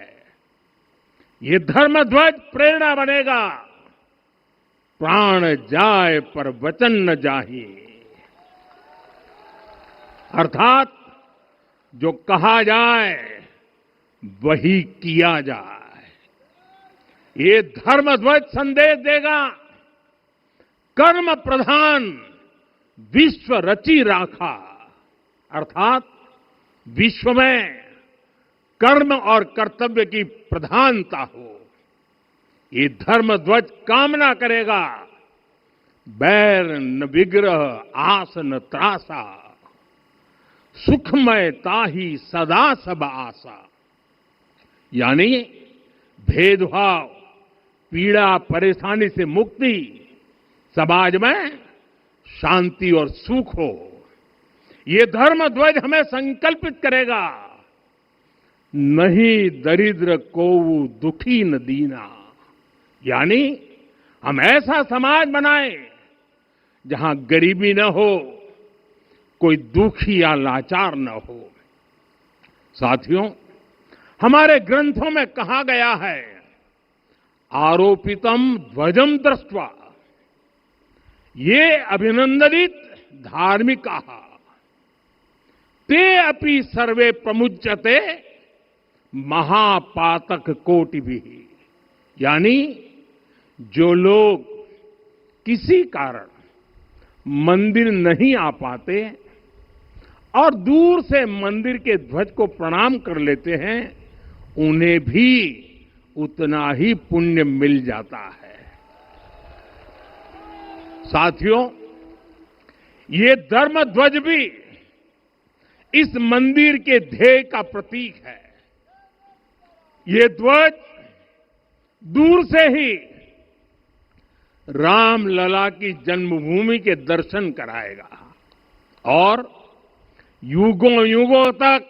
ये धर्म ध्वज प्रेरणा बनेगा, प्राण जाए पर वचन न जाहि, अर्थात जो कहा जाए वही किया जाए। ये धर्म ध्वज संदेश देगा, कर्म प्रधान विश्व रची राखा, अर्थात विश्व में कर्म और कर्तव्य की प्रधानता हो। ये धर्म ध्वज कामना करेगा, बैर न विग्रह आस न त्रासा, सुखमय ताही सदा सब आशा, यानी भेदभाव, पीड़ा, परेशानी से मुक्ति, समाज में शांति और सुख हो। ये धर्म ध्वज हमें संकल्पित करेगा, नहीं दरिद्र कोऊ दुखी न दीना, यानी हम ऐसा समाज बनाएं जहां गरीबी न हो, कोई दुखी या लाचार न हो। साथियों, हमारे ग्रंथों में कहा गया है, आरोपितम ध्वजम दृष्ट्वा, ये अभिनंदनित धार्मिका ते अपि सर्वे प्रमुच्यते महापातक कोटि भी, यानी जो लोग किसी कारण मंदिर नहीं आ पाते और दूर से मंदिर के ध्वज को प्रणाम कर लेते हैं, उन्हें भी उतना ही पुण्य मिल जाता है। साथियों, ये धर्म ध्वज भी इस मंदिर के ध्येय का प्रतीक है। ये ध्वज दूर से ही राम लला की जन्मभूमि के दर्शन कराएगा और युगों युगों तक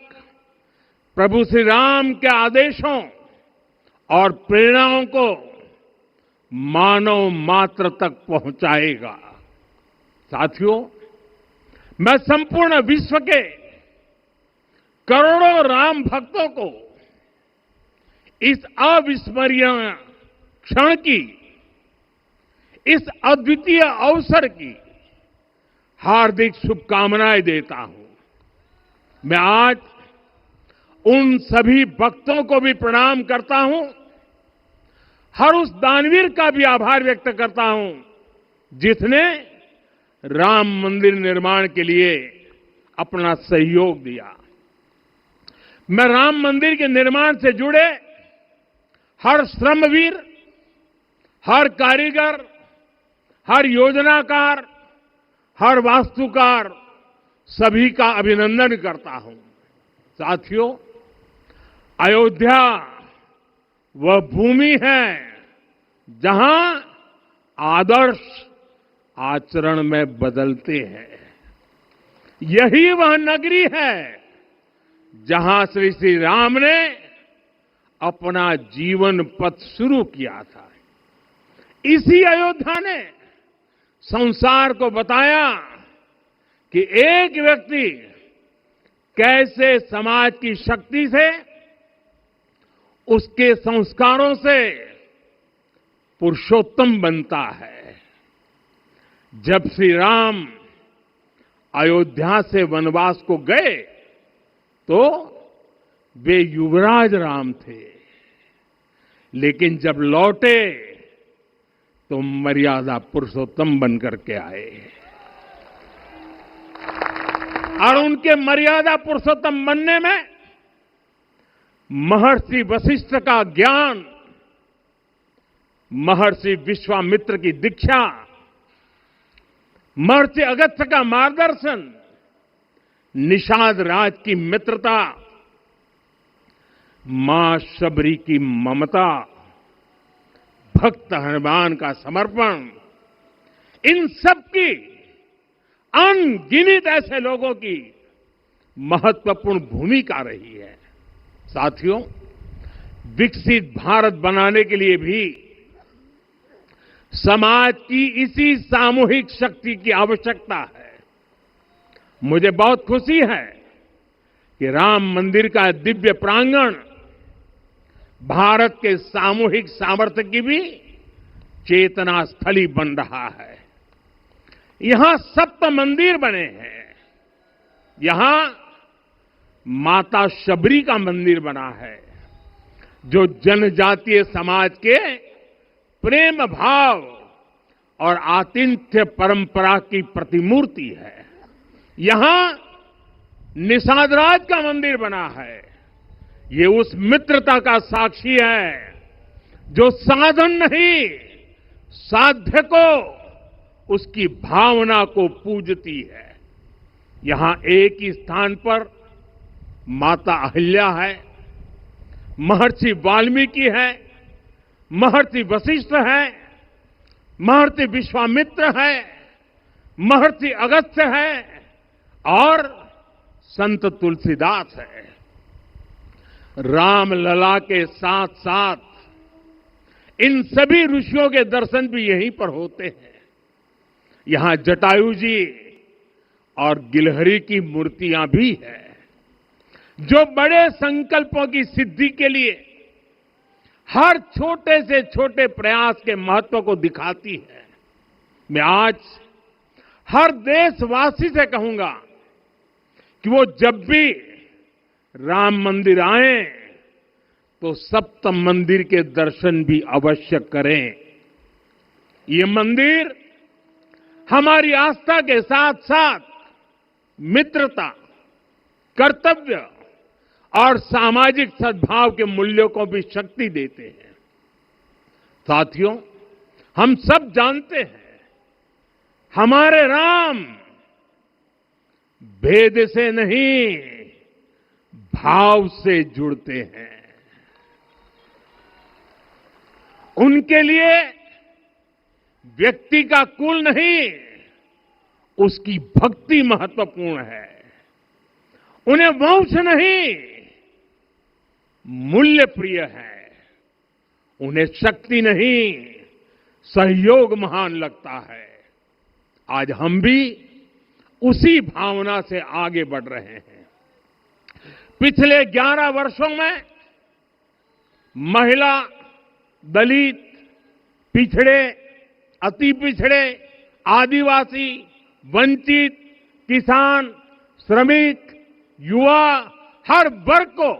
प्रभु श्री राम के आदेशों और प्रेरणाओं को मानव मात्र तक पहुंचाएगा। साथियों, मैं संपूर्ण विश्व के करोड़ों राम भक्तों को इस अविस्मरणीय क्षण की, इस अद्वितीय अवसर की हार्दिक शुभकामनाएं देता हूं। मैं आज उन सभी भक्तों को भी प्रणाम करता हूं, हर उस दानवीर का भी आभार व्यक्त करता हूं जिसने राम मंदिर निर्माण के लिए अपना सहयोग दिया। मैं राम मंदिर के निर्माण से जुड़े हर श्रमवीर, हर कारीगर, हर योजनाकार, हर वास्तुकार, सभी का अभिनंदन करता हूं। साथियों, अयोध्या वह भूमि है जहां आदर्श आचरण में बदलते हैं। यही वह नगरी है जहां श्री राम ने अपना जीवन पथ शुरू किया था। इसी अयोध्या ने संसार को बताया कि एक व्यक्ति कैसे समाज की शक्ति से, उसके संस्कारों से पुरुषोत्तम बनता है। जब श्री राम अयोध्या से वनवास को गए तो वे युवराज राम थे, लेकिन जब लौटे तो मर्यादा पुरुषोत्तम बनकर के आए और उनके मर्यादा पुरुषोत्तम बनने में महर्षि वशिष्ठ का ज्ञान, महर्षि विश्वामित्र की दीक्षा, महर्षि अगस्त्य का मार्गदर्शन, निषाद राज की मित्रता, मां शबरी की ममता, भक्त हनुमान का समर्पण, इन सब की अनगिनत ऐसे लोगों की महत्वपूर्ण भूमिका रही है। साथियों, विकसित भारत बनाने के लिए भी समाज की इसी सामूहिक शक्ति की आवश्यकता है। मुझे बहुत खुशी है कि राम मंदिर का दिव्य प्रांगण भारत के सामूहिक सामर्थ्य की भी चेतना स्थली बन रहा है। यहां 7 मंदिर बने हैं। यहां माता शबरी का मंदिर बना है, जो जनजातीय समाज के प्रेम भाव और आतिथ्य परंपरा की प्रतिमूर्ति है। यहां निषादराज का मंदिर बना है। ये उस मित्रता का साक्षी है जो साधन नहीं, साध्य को, उसकी भावना को पूजती है। यहां एक ही स्थान पर माता अहिल्या है, महर्षि वाल्मीकि है, महर्षि वशिष्ठ है, महर्षि विश्वामित्र है, महर्षि अगस्त्य है और संत तुलसीदास है। राम लला के साथ साथ इन सभी ऋषियों के दर्शन भी यहीं पर होते हैं। यहां जटायु जी और गिलहरी की मूर्तियां भी है, जो बड़े संकल्पों की सिद्धि के लिए हर छोटे से छोटे प्रयास के महत्व को दिखाती है। मैं आज हर देशवासी से कहूंगा कि वो जब भी राम मंदिर आए तो सप्त मंदिर के दर्शन भी अवश्य करें। ये मंदिर हमारी आस्था के साथ साथ मित्रता, कर्तव्य और सामाजिक सद्भाव के मूल्यों को भी शक्ति देते हैं। साथियों, हम सब जानते हैं हमारे राम भेद से नहीं, भाव से जुड़ते हैं। उनके लिए व्यक्ति का कुल नहीं, उसकी भक्ति महत्वपूर्ण है। उन्हें वंश नहीं, मूल्य प्रिय है। उन्हें शक्ति नहीं, सहयोग महान लगता है। आज हम भी उसी भावना से आगे बढ़ रहे हैं। पिछले 11 वर्षों में महिला, दलित, पिछड़े, अति पिछड़े, आदिवासी, वंचित, किसान, श्रमिक, युवा, हर वर्ग को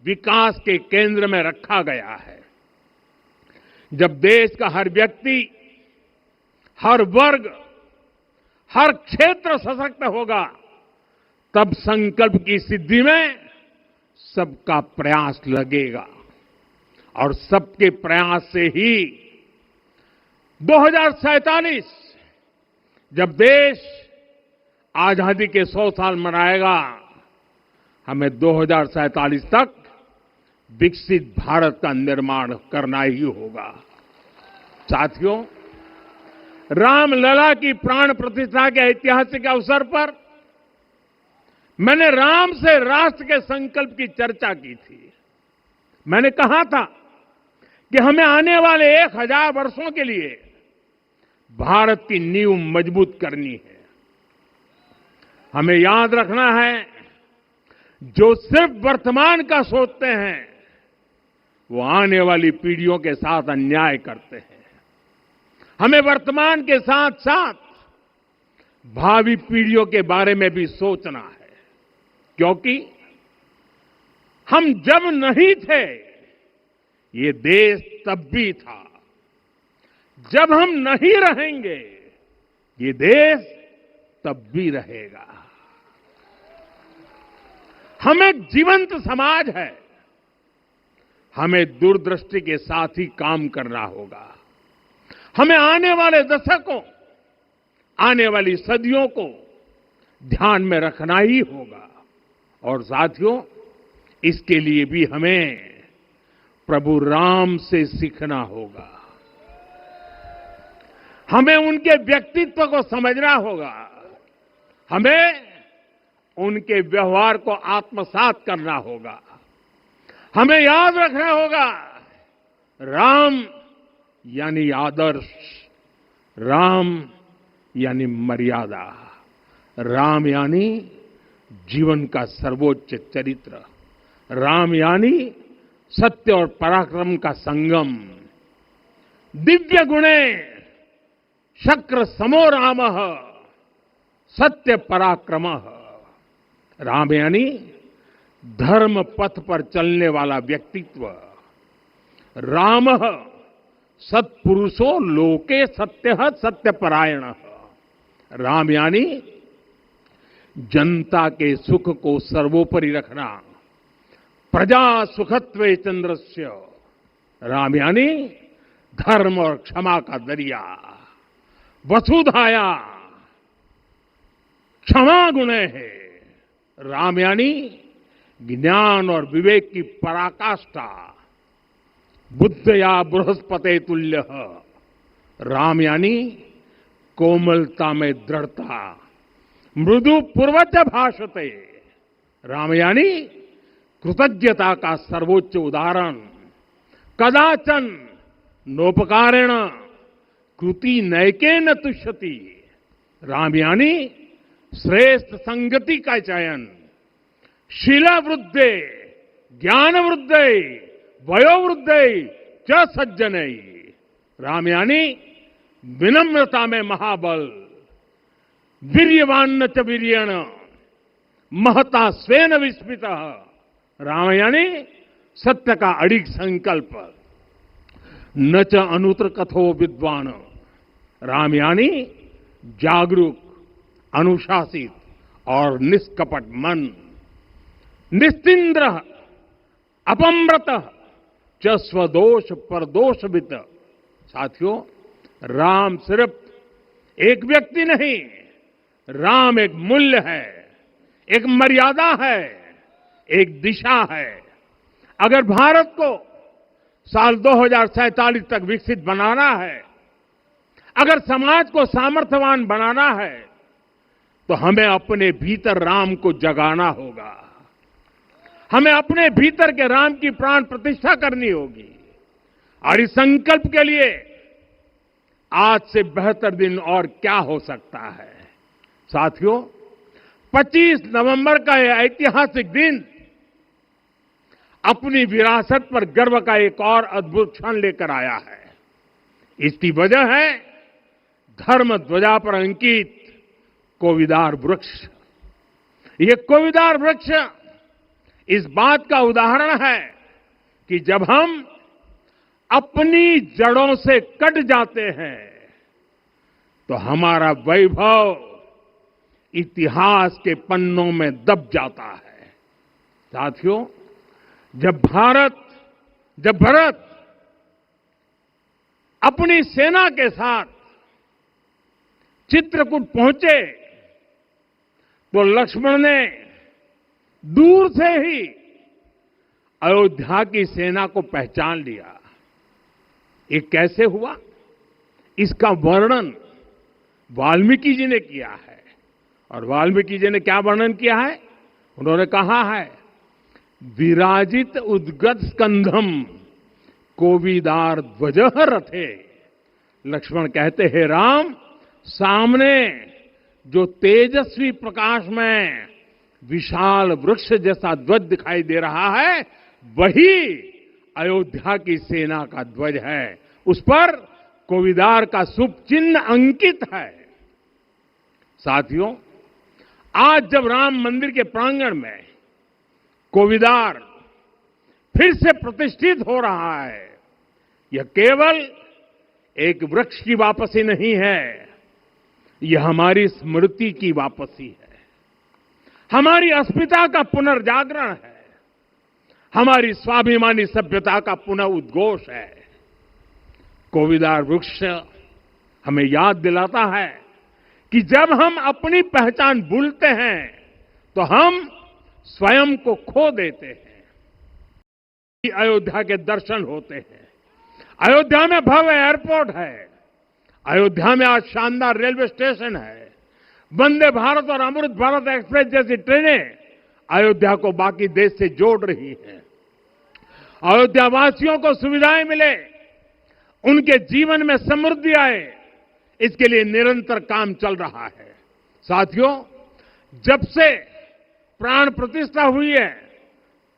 विकास के केंद्र में रखा गया है। जब देश का हर व्यक्ति, हर वर्ग, हर क्षेत्र सशक्त होगा, तब संकल्प की सिद्धि में सबका प्रयास लगेगा और सबके प्रयास से ही 2047 जब देश आजादी के 100 साल मनाएगा, हमें 2047 तक विकसित भारत का निर्माण करना ही होगा। साथियों, रामलला की प्राण प्रतिष्ठा के ऐतिहासिक अवसर पर मैंने राम से राष्ट्र के संकल्प की चर्चा की थी। मैंने कहा था कि हमें आने वाले 1000 वर्षों के लिए भारत की नींव मजबूत करनी है। हमें याद रखना है, जो सिर्फ वर्तमान का सोचते हैं वो आने वाली पीढ़ियों के साथ अन्याय करते हैं। हमें वर्तमान के साथ साथ भावी पीढ़ियों के बारे में भी सोचना है, क्योंकि हम जब नहीं थे ये देश तब भी था, जब हम नहीं रहेंगे ये देश तब भी रहेगा। हम एक जीवंत समाज है, हमें दूरदृष्टि के साथ ही काम करना होगा। हमें आने वाले दशकों, आने वाली सदियों को ध्यान में रखना ही होगा। और साथियों, इसके लिए भी हमें प्रभु राम से सीखना होगा। हमें उनके व्यक्तित्व को समझना होगा, हमें उनके व्यवहार को आत्मसात करना होगा। हमें याद रखना होगा, राम यानी आदर्श, राम यानी मर्यादा, राम यानी जीवन का सर्वोच्च चरित्र, राम यानी सत्य और पराक्रम का संगम। दिव्य गुणे शक्र समो रामः सत्य पराक्रमः। राम यानी धर्म पथ पर चलने वाला व्यक्तित्व। रामः सत्पुरुषो लोके सत्यः सत्यपरायणः। राम यानी जनता के सुख को सर्वोपरि रखना, प्रजा सुखत्वे चंद्रस्य। राम यानी धर्म और क्षमा का दरिया। वसुधाया क्षमा गुणे है। राम यानी ज्ञान और विवेक की पराकाष्ठा। बुद्ध या बृहस्पति तुल्य। राम यानी कोमलता में दृढ़ता। मृदु पूर्वज भाषते। राम यानी कृतज्ञता का सर्वोच्च उदाहरण। कदाचन नोपकारेण कृति नैकेन तुष्यति। राम यानी श्रेष्ठ संगति का चयन। शीला वृद्धे ज्ञान वृद्धे वयोवृद्धे च सज्जनै। राम यानी विनम्रता में महाबल। वीर्यवान च वीर्येण महता स्वेन विस्मितः। राम यानी सत्य का अडिग संकल्प। न च अनुत्र कथो विद्वान। राम यानी जागरूक, अनुशासित और निष्कपट मन। निस्तिंद्र अपम्रत च स्वदोष परदोषवित। साथियों, राम सिर्फ एक व्यक्ति नहीं, राम एक मूल्य है, एक मर्यादा है, एक दिशा है। अगर भारत को साल 2047 तक विकसित बनाना है, अगर समाज को सामर्थ्यवान बनाना है, तो हमें अपने भीतर राम को जगाना होगा। हमें अपने भीतर के राम की प्राण प्रतिष्ठा करनी होगी। और इस संकल्प के लिए आज से बेहतर दिन और क्या हो सकता है। साथियों, 25 नवंबर का यह ऐतिहासिक दिन अपनी विरासत पर गर्व का एक और अद्भुत क्षण लेकर आया है। इसकी वजह है धर्म ध्वजा पर अंकित कोविदार वृक्ष। ये कोविदार वृक्ष इस बात का उदाहरण है कि जब हम अपनी जड़ों से कट जाते हैं तो हमारा वैभव इतिहास के पन्नों में दब जाता है। साथियों, जब भरत अपनी सेना के साथ चित्रकूट पहुंचे तो लक्ष्मण ने दूर से ही अयोध्या की सेना को पहचान लिया। ये कैसे हुआ, इसका वर्णन वाल्मीकि जी ने किया है। और वाल्मीकि जी ने क्या वर्णन किया है? उन्होंने कहा है, विराजित उद्गत स्कंधम कोविदार ध्वजः रथे। लक्ष्मण कहते हैं, राम, सामने जो तेजस्वी प्रकाश में विशाल वृक्ष जैसा ध्वज दिखाई दे रहा है, वही अयोध्या की सेना का ध्वज है। उस पर कोविदार का शुभ चिन्ह अंकित है। साथियों, आज जब राम मंदिर के प्रांगण में कोविदार फिर से प्रतिष्ठित हो रहा है, यह केवल एक वृक्ष की वापसी नहीं है, यह हमारी स्मृति की वापसी है, हमारी अस्मिता का पुनर्जागरण है, हमारी स्वाभिमानी सभ्यता का पुनः उद्घोष है। कोविदार वृक्ष हमें याद दिलाता है कि जब हम अपनी पहचान भूलते हैं तो हम स्वयं को खो देते हैं। अयोध्या के दर्शन होते हैं, अयोध्या में भव्य एयरपोर्ट है, अयोध्या में आज शानदार रेलवे स्टेशन है, वंदे भारत और अमृत भारत एक्सप्रेस जैसी ट्रेनें अयोध्या को बाकी देश से जोड़ रही हैं। अयोध्या वासियों को सुविधाएं मिले, उनके जीवन में समृद्धि आए, इसके लिए निरंतर काम चल रहा है। साथियों, जब से प्राण प्रतिष्ठा हुई है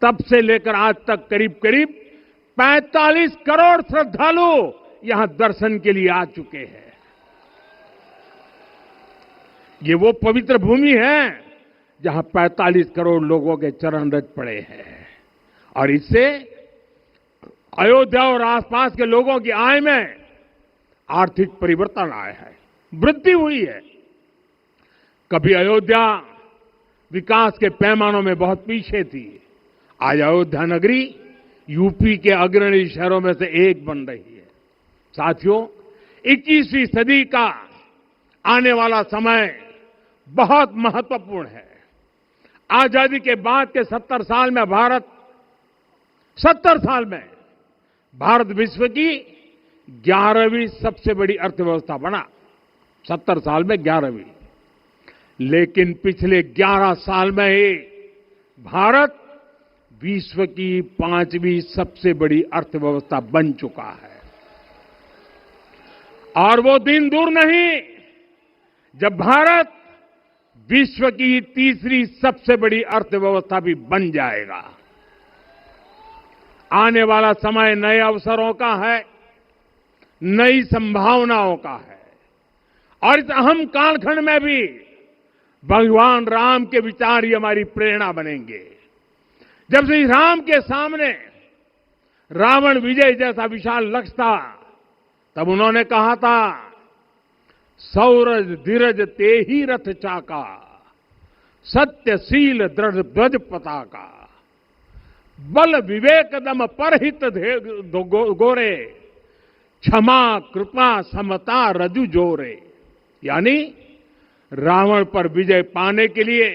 तब से लेकर आज तक करीब करीब 45 करोड़ श्रद्धालु यहां दर्शन के लिए आ चुके हैं। ये वो पवित्र भूमि है जहां 45 करोड़ लोगों के चरण रज पड़े हैं और इससे अयोध्या और आसपास के लोगों की आय में आर्थिक परिवर्तन आया है, वृद्धि हुई है। कभी अयोध्या विकास के पैमानों में बहुत पीछे थी, आज अयोध्या नगरी यूपी के अग्रणी शहरों में से एक बन रही है। साथियों, 21वीं सदी का आने वाला समय बहुत महत्वपूर्ण है। आजादी के बाद के 70 साल में भारत विश्व की 11वीं सबसे बड़ी अर्थव्यवस्था बना। 70 साल में 11वीं, लेकिन पिछले 11 साल में ही भारत विश्व की 5वीं सबसे बड़ी अर्थव्यवस्था बन चुका है। और वो दिन दूर नहीं जब भारत विश्व की 3री सबसे बड़ी अर्थव्यवस्था भी बन जाएगा। आने वाला समय नए अवसरों का है, नई संभावनाओं का है और इस अहम कालखंड में भी भगवान राम के विचार ही हमारी प्रेरणा बनेंगे। जब श्री राम के सामने रावण विजय जैसा विशाल लक्ष्य था, तब उन्होंने कहा था, सौरज धीरज ते ही रथ चाका, सत्यशील दृढ़ ध्वज पताका, बल विवेक दम परहित गोरे, क्षमा कृपा समता रजु जोरे। यानी रावण पर विजय पाने के लिए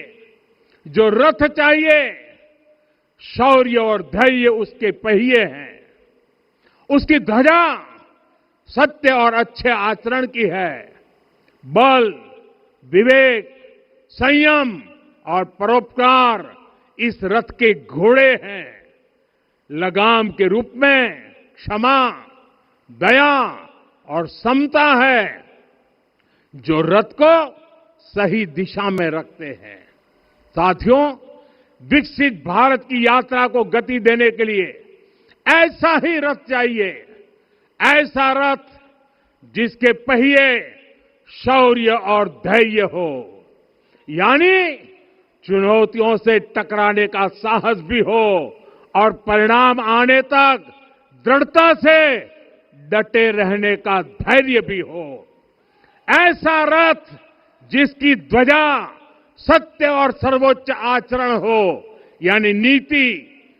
जो रथ चाहिए, शौर्य और धैर्य उसके पहिए हैं, उसकी ध्वजा सत्य और अच्छे आचरण की है, बल विवेक संयम और परोपकार इस रथ के घोड़े हैं। लगाम के रूप में क्षमा, दया और समता है जो रथ को सही दिशा में रखते हैं। साथियों, विकसित भारत की यात्रा को गति देने के लिए ऐसा ही रथ चाहिए, ऐसा रथ जिसके पहिए शौर्य और धैर्य हो, यानी चुनौतियों से टकराने का साहस भी हो और परिणाम आने तक दृढ़ता से डटे रहने का धैर्य भी हो। ऐसा रथ जिसकी ध्वजा सत्य और सर्वोच्च आचरण हो, यानी नीति,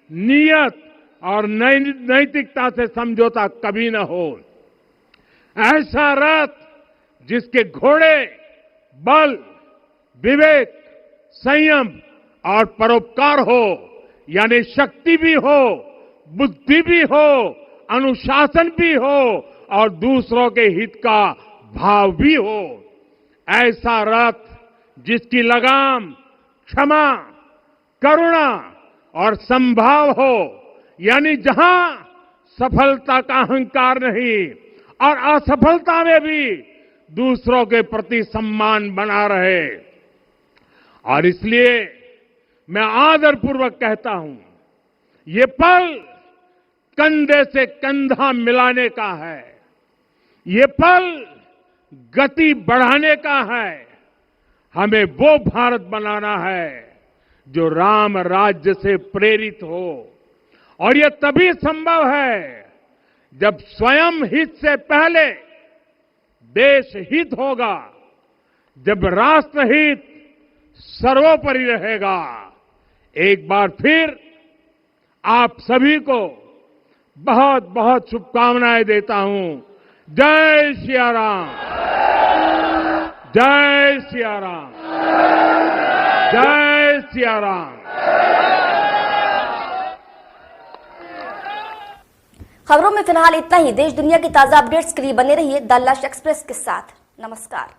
नियत और नैतिकता से समझौता कभी न हो। ऐसा रथ जिसके घोड़े बल, विवेक, संयम और परोपकार हो, यानी शक्ति भी हो, बुद्धि भी हो, अनुशासन भी हो और दूसरों के हित का भाव भी हो। ऐसा रथ जिसकी लगाम क्षमा, करुणा और संभाव हो, यानी जहां सफलता का अहंकार नहीं और असफलता में भी दूसरों के प्रति सम्मान बना रहे। और इसलिए मैं आदरपूर्वक कहता हूं, ये पल कंधे से कंधा मिलाने का है, ये पल गति बढ़ाने का है। हमें वो भारत बनाना है जो राम राज्य से प्रेरित हो, और ये तभी संभव है जब स्वयं हित से पहले देश हित होगा, जब राष्ट्रहित सर्वोपरि रहेगा। एक बार फिर आप सभी को बहुत बहुत शुभकामनाएं देता हूं। जय सिया राम, जय सिया राम, जय सिया राम। खबरों में फिलहाल इतना ही। देश दुनिया की ताजा अपडेट्स के लिए बने रहिए द लश एक्सप्रेस के साथ। नमस्कार।